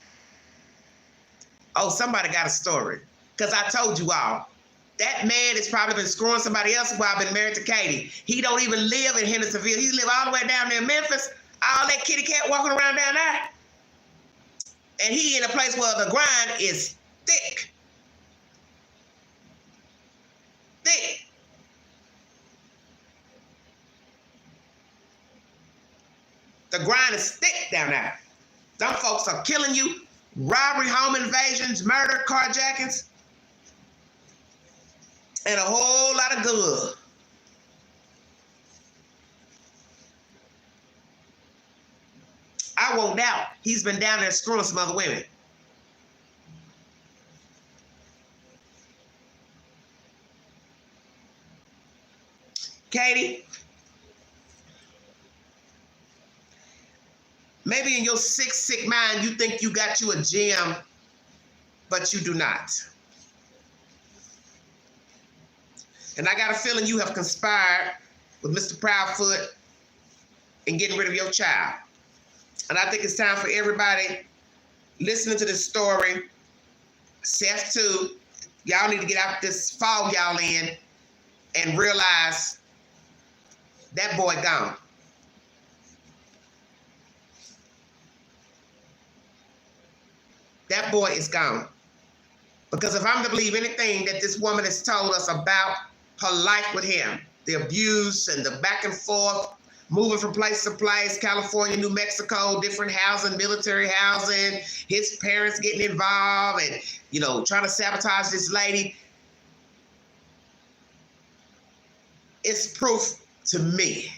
Oh, somebody got a story. Because I told you all. That man has probably been screwing somebody else while been married to Katie. He don't even live in Hendersonville. He live all the way down there in Memphis. All that kitty cat walking around down there. And he in a place where the grind is thick. Thick. The grind is thick down there. Some folks are killing you. Robbery, home invasions, murder, carjackings. And a whole lot of good. I won't doubt he's been down there screwing some other women. Katie, maybe in your sick mind, you think you got you a gem, but you do not. And I got a feeling you have conspired with Mr. Proudfoot in getting rid of your child. And I think it's time for everybody listening to this story, Seth too, y'all need to get out this fog y'all in and realize that boy gone. That boy is gone. Because if I'm to believe anything that this woman has told us about her life with him, the abuse and the back and forth, moving from place to place, California, New Mexico, different housing, military housing, his parents getting involved and, trying to sabotage this lady. It's proof to me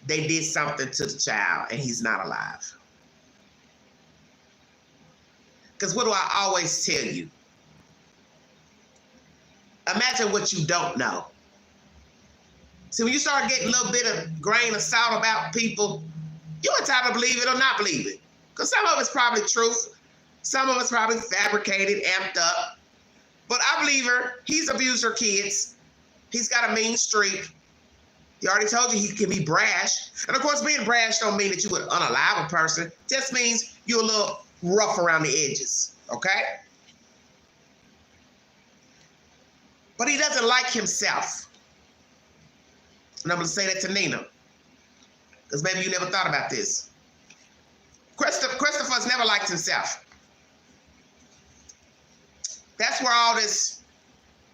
they did something to the child and he's not alive. Because what do I always tell you? Imagine what you don't know. See, when you start getting a little bit of grain of salt about people, you're entitled to believe it or not believe it. Because some of it's probably truth. Some of it's probably fabricated, amped up. But I believe her. He's abused her kids. He's got a mean streak. He already told you he can be brash. And of course, being brash don't mean that you would unalive a person. It just means you're a little rough around the edges, okay? But he doesn't like himself. And I'm going to say that to Nina, because maybe you never thought about this. Christopher's never liked himself. That's where all this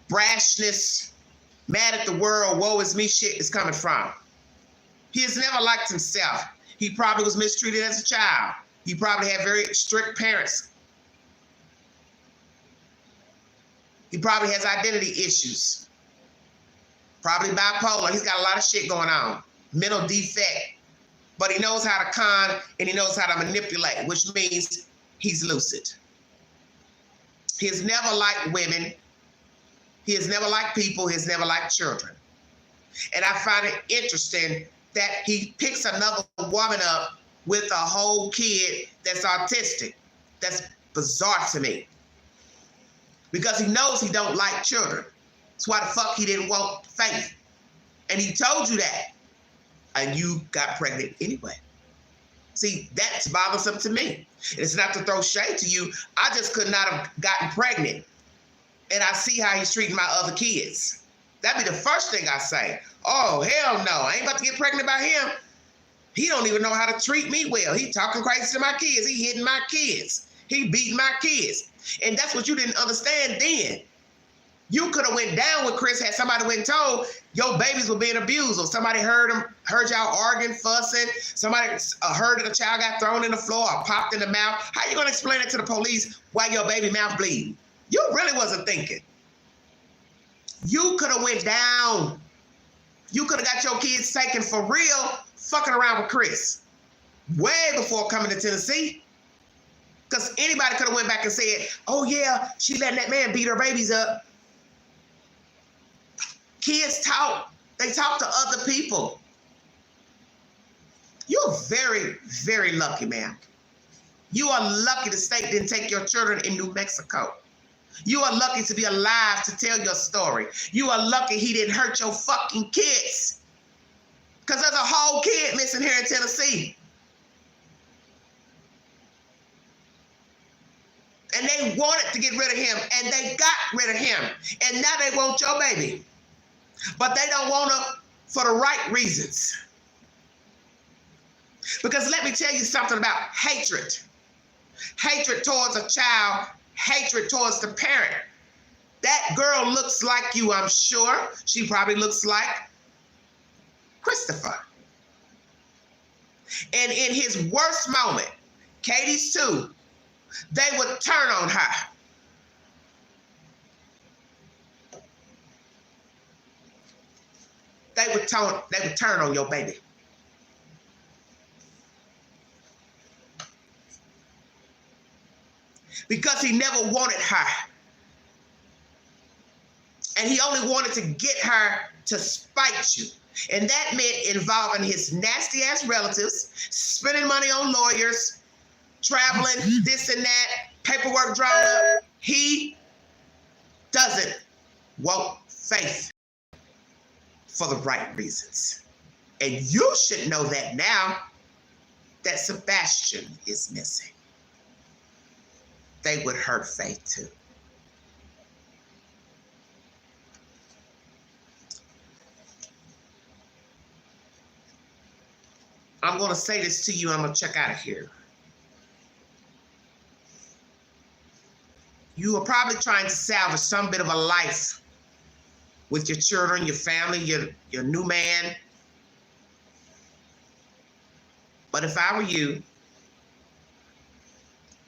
brashness, mad at the world, woe is me shit is coming from. He has never liked himself. He probably was mistreated as a child. He probably had very strict parents. He probably has identity issues. Probably bipolar. He's got a lot of shit going on. Mental defect. But he knows how to con and he knows how to manipulate, which means he's lucid. He has never liked women. He has never liked people. He has never liked children. And I find it interesting that he picks another woman up with a whole kid that's autistic. That's bizarre to me. Because he knows he don't like children. That's why the fuck he didn't want Faith. And he told you that. And you got pregnant anyway. See, that's bothersome to me. And it's not to throw shade to you. I just could not have gotten pregnant. And I see how he's treating my other kids. That'd be the first thing I say. Oh, hell no. I ain't about to get pregnant by him. He don't even know how to treat me well. He talking crazy to my kids. He hitting my kids. He beating my kids. And that's what you didn't understand then. You could have went down with Chris had somebody went and told your babies were being abused, or somebody heard y'all arguing, fussing. Somebody heard that a child got thrown in the floor or popped in the mouth. How you gonna explain it to the police why your baby mouth bleeding? You really wasn't thinking. You could have went down. You could have got your kids taken for real, fucking around with Chris, way before coming to Tennessee. Because anybody could have went back and said, oh yeah, she letting that man beat her babies up. Kids talk. They talk to other people. You're very, very lucky, ma'am. You are lucky the state didn't take your children in New Mexico. You are lucky to be alive to tell your story. You are lucky he didn't hurt your fucking kids. Because there's a whole kid missing here in Tennessee. And they wanted to get rid of him, and they got rid of him. And now they want your baby. But they don't want her for the right reasons. Because let me tell you something about hatred. Hatred towards a child, hatred towards the parent. That girl looks like you, I'm sure. She probably looks like Christopher. And in his worst moment, Katie's too, they would turn on her. They would turn on your baby. Because he never wanted her. And he only wanted to get her to spite you. And that meant involving his nasty ass relatives, spending money on lawyers, traveling, this and that, paperwork drawn up. He doesn't want faith for the right reasons. And you should know that now that Sebastian is missing. They would hurt Faith too. I'm going to say this to you. I'm going to check out of here. You are probably trying to salvage some bit of a life with your children, your family, your new man. But if I were you,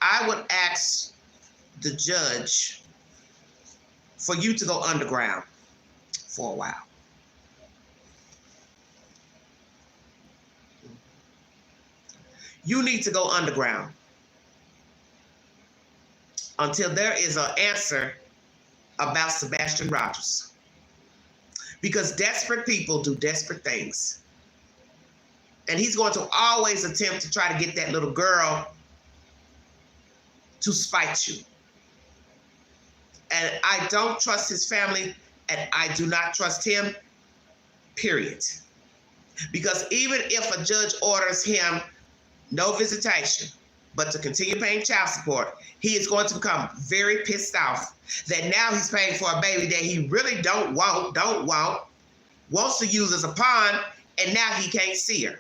I would ask the judge for you to go underground for a while. You need to go underground until there is an answer about Sebastian Rogers. Because desperate people do desperate things. And he's going to always attempt to try to get that little girl to spite you. And I don't trust his family, and I do not trust him, period. Because even if a judge orders him no visitation, but to continue paying child support, he is going to become very pissed off that now he's paying for a baby that he really don't want, wants to use as a pawn, and now he can't see her.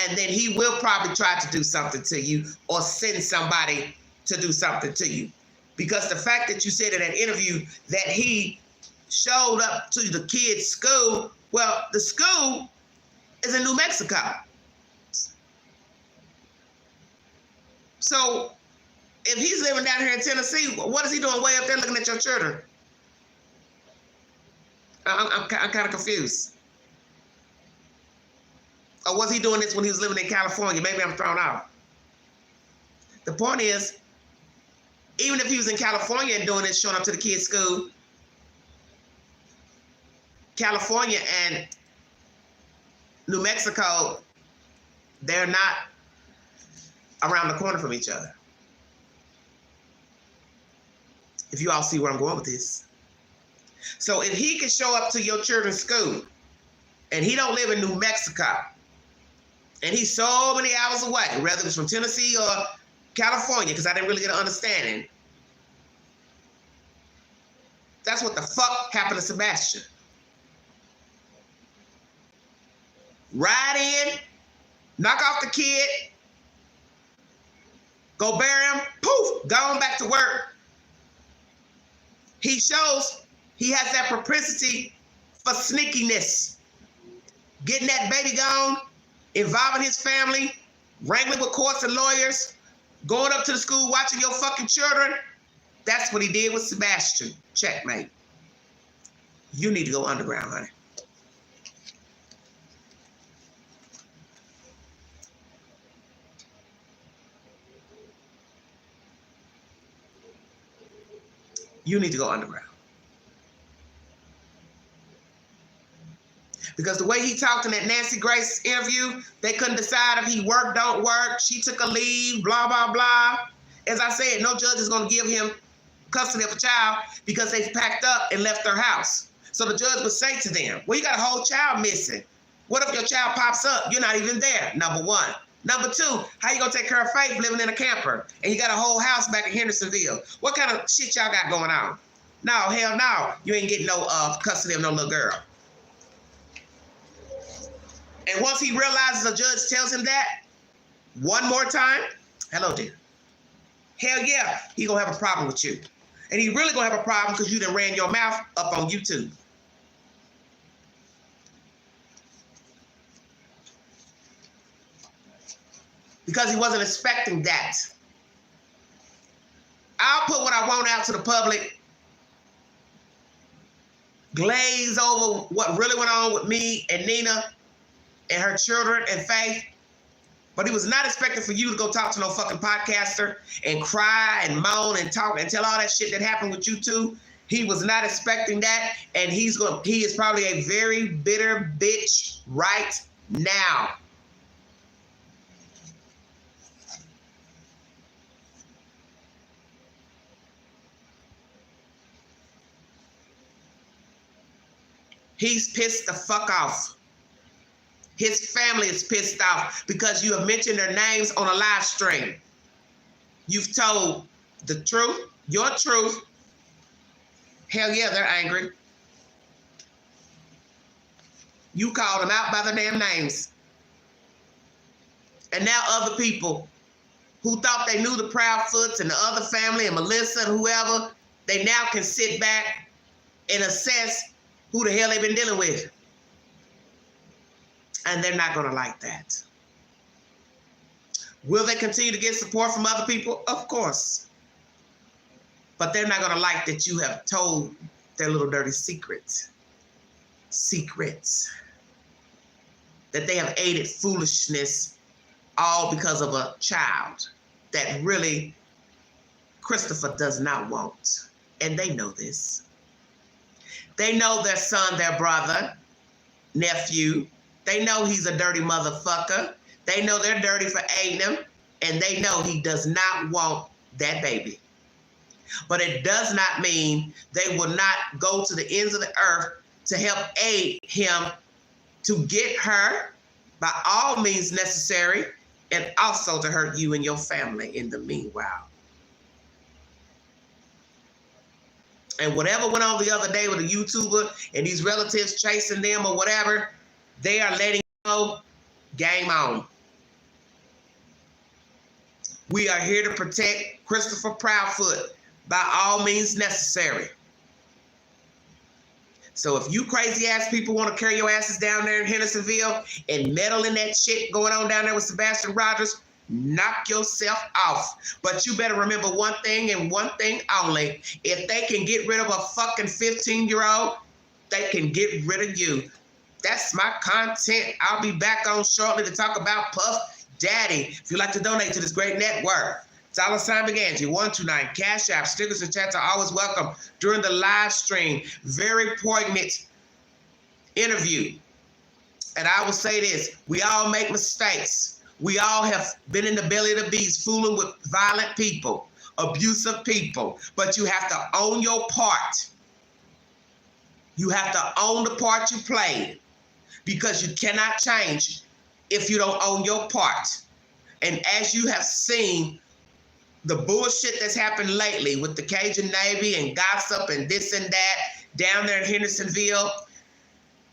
And then he will probably try to do something to you or send somebody to do something to you. Because the fact that you said in that interview that he showed up to the kid's school, well, the school is in New Mexico. So if he's living down here in Tennessee, what is he doing way up there looking at your children? I'm kind of confused. Or was he doing this when he was living in California? Maybe I'm thrown off. The point is, even if he was in California and doing this, showing up to the kids' school, California and New Mexico, they're not around the corner from each other. If you all see where I'm going with this. So if he can show up to your children's school and he don't live in New Mexico and he's so many hours away, whether it's from Tennessee or California, because I didn't really get an understanding, that's what the fuck happened to Sebastian. Ride in, knock off the kid, go bury him, poof, going back to work. He shows he has that propensity for sneakiness. Getting that baby gone, involving his family, wrangling with courts and lawyers, going up to the school, watching your fucking children. That's what he did with Sebastian. Checkmate. You need to go underground, honey. You need to go underground. Because the way he talked in that Nancy Grace interview, they couldn't decide if he worked, don't work. She took a leave, blah, blah, blah. As I said, no judge is going to give him custody of a child because they've packed up and left their house. So the judge would say to them, well, you got a whole child missing. What if your child pops up? You're not even there, number one. Number two, how you going to take care of Faith living in a camper? And you got a whole house back in Hendersonville. What kind of shit y'all got going on? No, hell no. You ain't getting no custody of no little girl. And once he realizes the judge tells him that one more time, hello, dear. Hell yeah, he gonna have a problem with you. And he really gonna have a problem because you done ran your mouth up on YouTube. Because he wasn't expecting that. I'll put what I want out to the public, glaze over what really went on with me and Nina and her children and Faith. But he was not expecting for you to go talk to no fucking podcaster and cry and moan and talk and tell all that shit that happened with you two. He was not expecting that, and he is probably a very bitter bitch right now. He's pissed the fuck off. His family is pissed off because you have mentioned their names on a live stream. You've told the truth, your truth. Hell yeah, they're angry. You called them out by their damn names. And now other people who thought they knew the Proudfoots and the other family and Melissa and whoever, they now can sit back and assess who the hell they've been dealing with. And they're not going to like that. Will they continue to get support from other people? Of course. But they're not going to like that you have told their little dirty secrets. Secrets. That they have aided foolishness all because of a child that really Christopher does not want. And they know this. They know their son, their brother, nephew. They know he's a dirty motherfucker. They know they're dirty for aiding him. And they know he does not want that baby. But it does not mean they will not go to the ends of the earth to help aid him to get her by all means necessary, and also to hurt you and your family in the meanwhile. And whatever went on the other day with a YouTuber and these relatives chasing them or whatever, they are letting you know, game on. We are here to protect Christopher Proudfoot by all means necessary. So if you crazy ass people want to carry your asses down there in Hendersonville and meddle in that shit going on down there with Sebastian Rogers, knock yourself off. But you better remember one thing and one thing only. If they can get rid of a fucking 15-year-old, they can get rid of you. That's my content. I'll be back on shortly to talk about Puff Daddy. If you'd like to donate to this great network, $ Big Angie 129, Cash App, stickers and chats are always welcome during the live stream. Very poignant interview. And I will say this, we all make mistakes. We all have been in the belly of the beast, fooling with violent people, abusive people, but you have to own your part. You have to own the part you played, because you cannot change if you don't own your part. And as you have seen, the bullshit that's happened lately with the Cajun Navy and gossip and this and that down there in Hendersonville,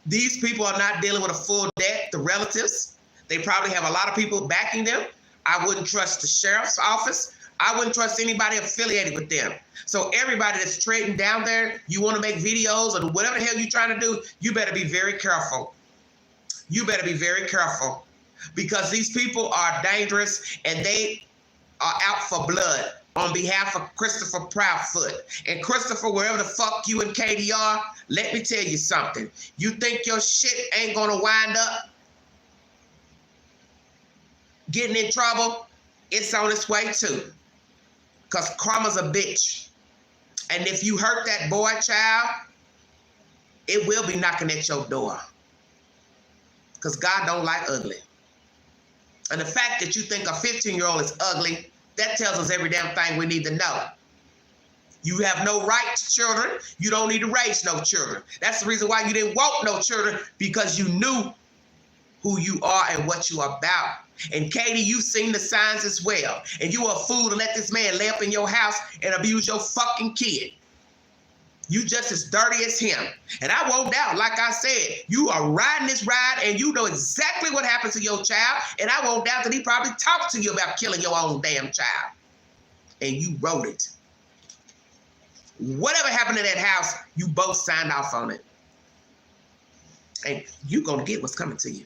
these people are not dealing with a full debt. The relatives, they probably have a lot of people backing them. I wouldn't trust the sheriff's office. I wouldn't trust anybody affiliated with them. So everybody that's trading down there, you want to make videos or whatever the hell you're trying to do, you better be very careful. You better be very careful, because these people are dangerous and they are out for blood on behalf of Christopher Proudfoot. And Christopher, wherever the fuck you and Katie are, let me tell you something. You think your shit ain't gonna wind up getting in trouble? It's on its way too. Because karma's a bitch. And if you hurt that boy child, it will be knocking at your door. Because God don't like ugly. And the fact that you think a 15-year-old is ugly, that tells us every damn thing we need to know. You have no right to children. You don't need to raise no children. That's the reason why you didn't want no children, because you knew who you are and what you are about. And Katie, you've seen the signs as well. And you are a fool to let this man lay up in your house and abuse your fucking kid. You just as dirty as him. And I won't doubt, like I said, you are riding this ride and you know exactly what happened to your child. And I won't doubt that he probably talked to you about killing your own damn child. And you wrote it. Whatever happened to that house, you both signed off on it. And you're going to get what's coming to you.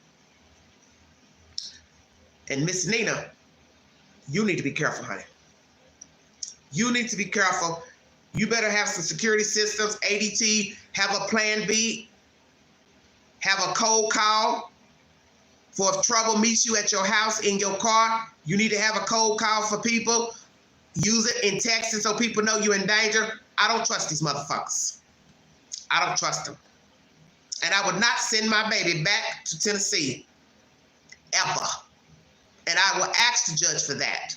And Miss Nina, you need to be careful, honey. You need to be careful. You better have some security systems, ADT, have a plan B, have a cold call for if trouble meets you at your house in your car. You need to have a cold call for people. Use it in texting so people know you're in danger. I don't trust these motherfuckers. I don't trust them. And I would not send my baby back to Tennessee ever. And I will ask the judge for that.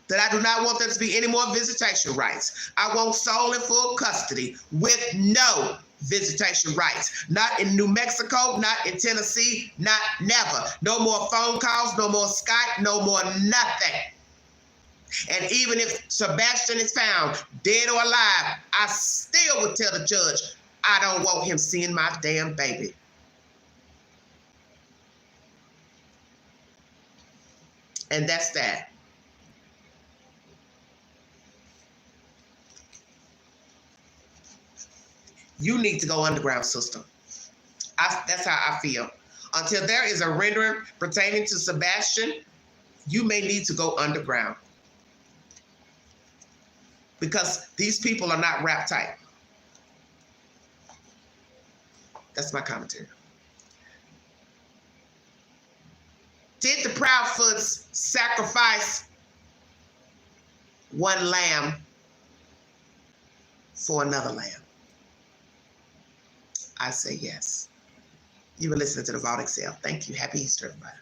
That I do not want there to be any more visitation rights. I want sole and full custody with no visitation rights. Not in New Mexico, not in Tennessee, not never. No more phone calls, no more Skype, no more nothing. And even if Sebastian is found dead or alive, I still would tell the judge, I don't want him seeing my damn baby. And that's that. You need to go underground, sister. That's how I feel. Until there is a rendering pertaining to Sebastian, you may need to go underground. Because these people are not rap type. That's my commentary. Did the Proudfoots sacrifice one lamb for another lamb? I say yes. You were listening to the Vault Excel. Thank you. Happy Easter, everybody.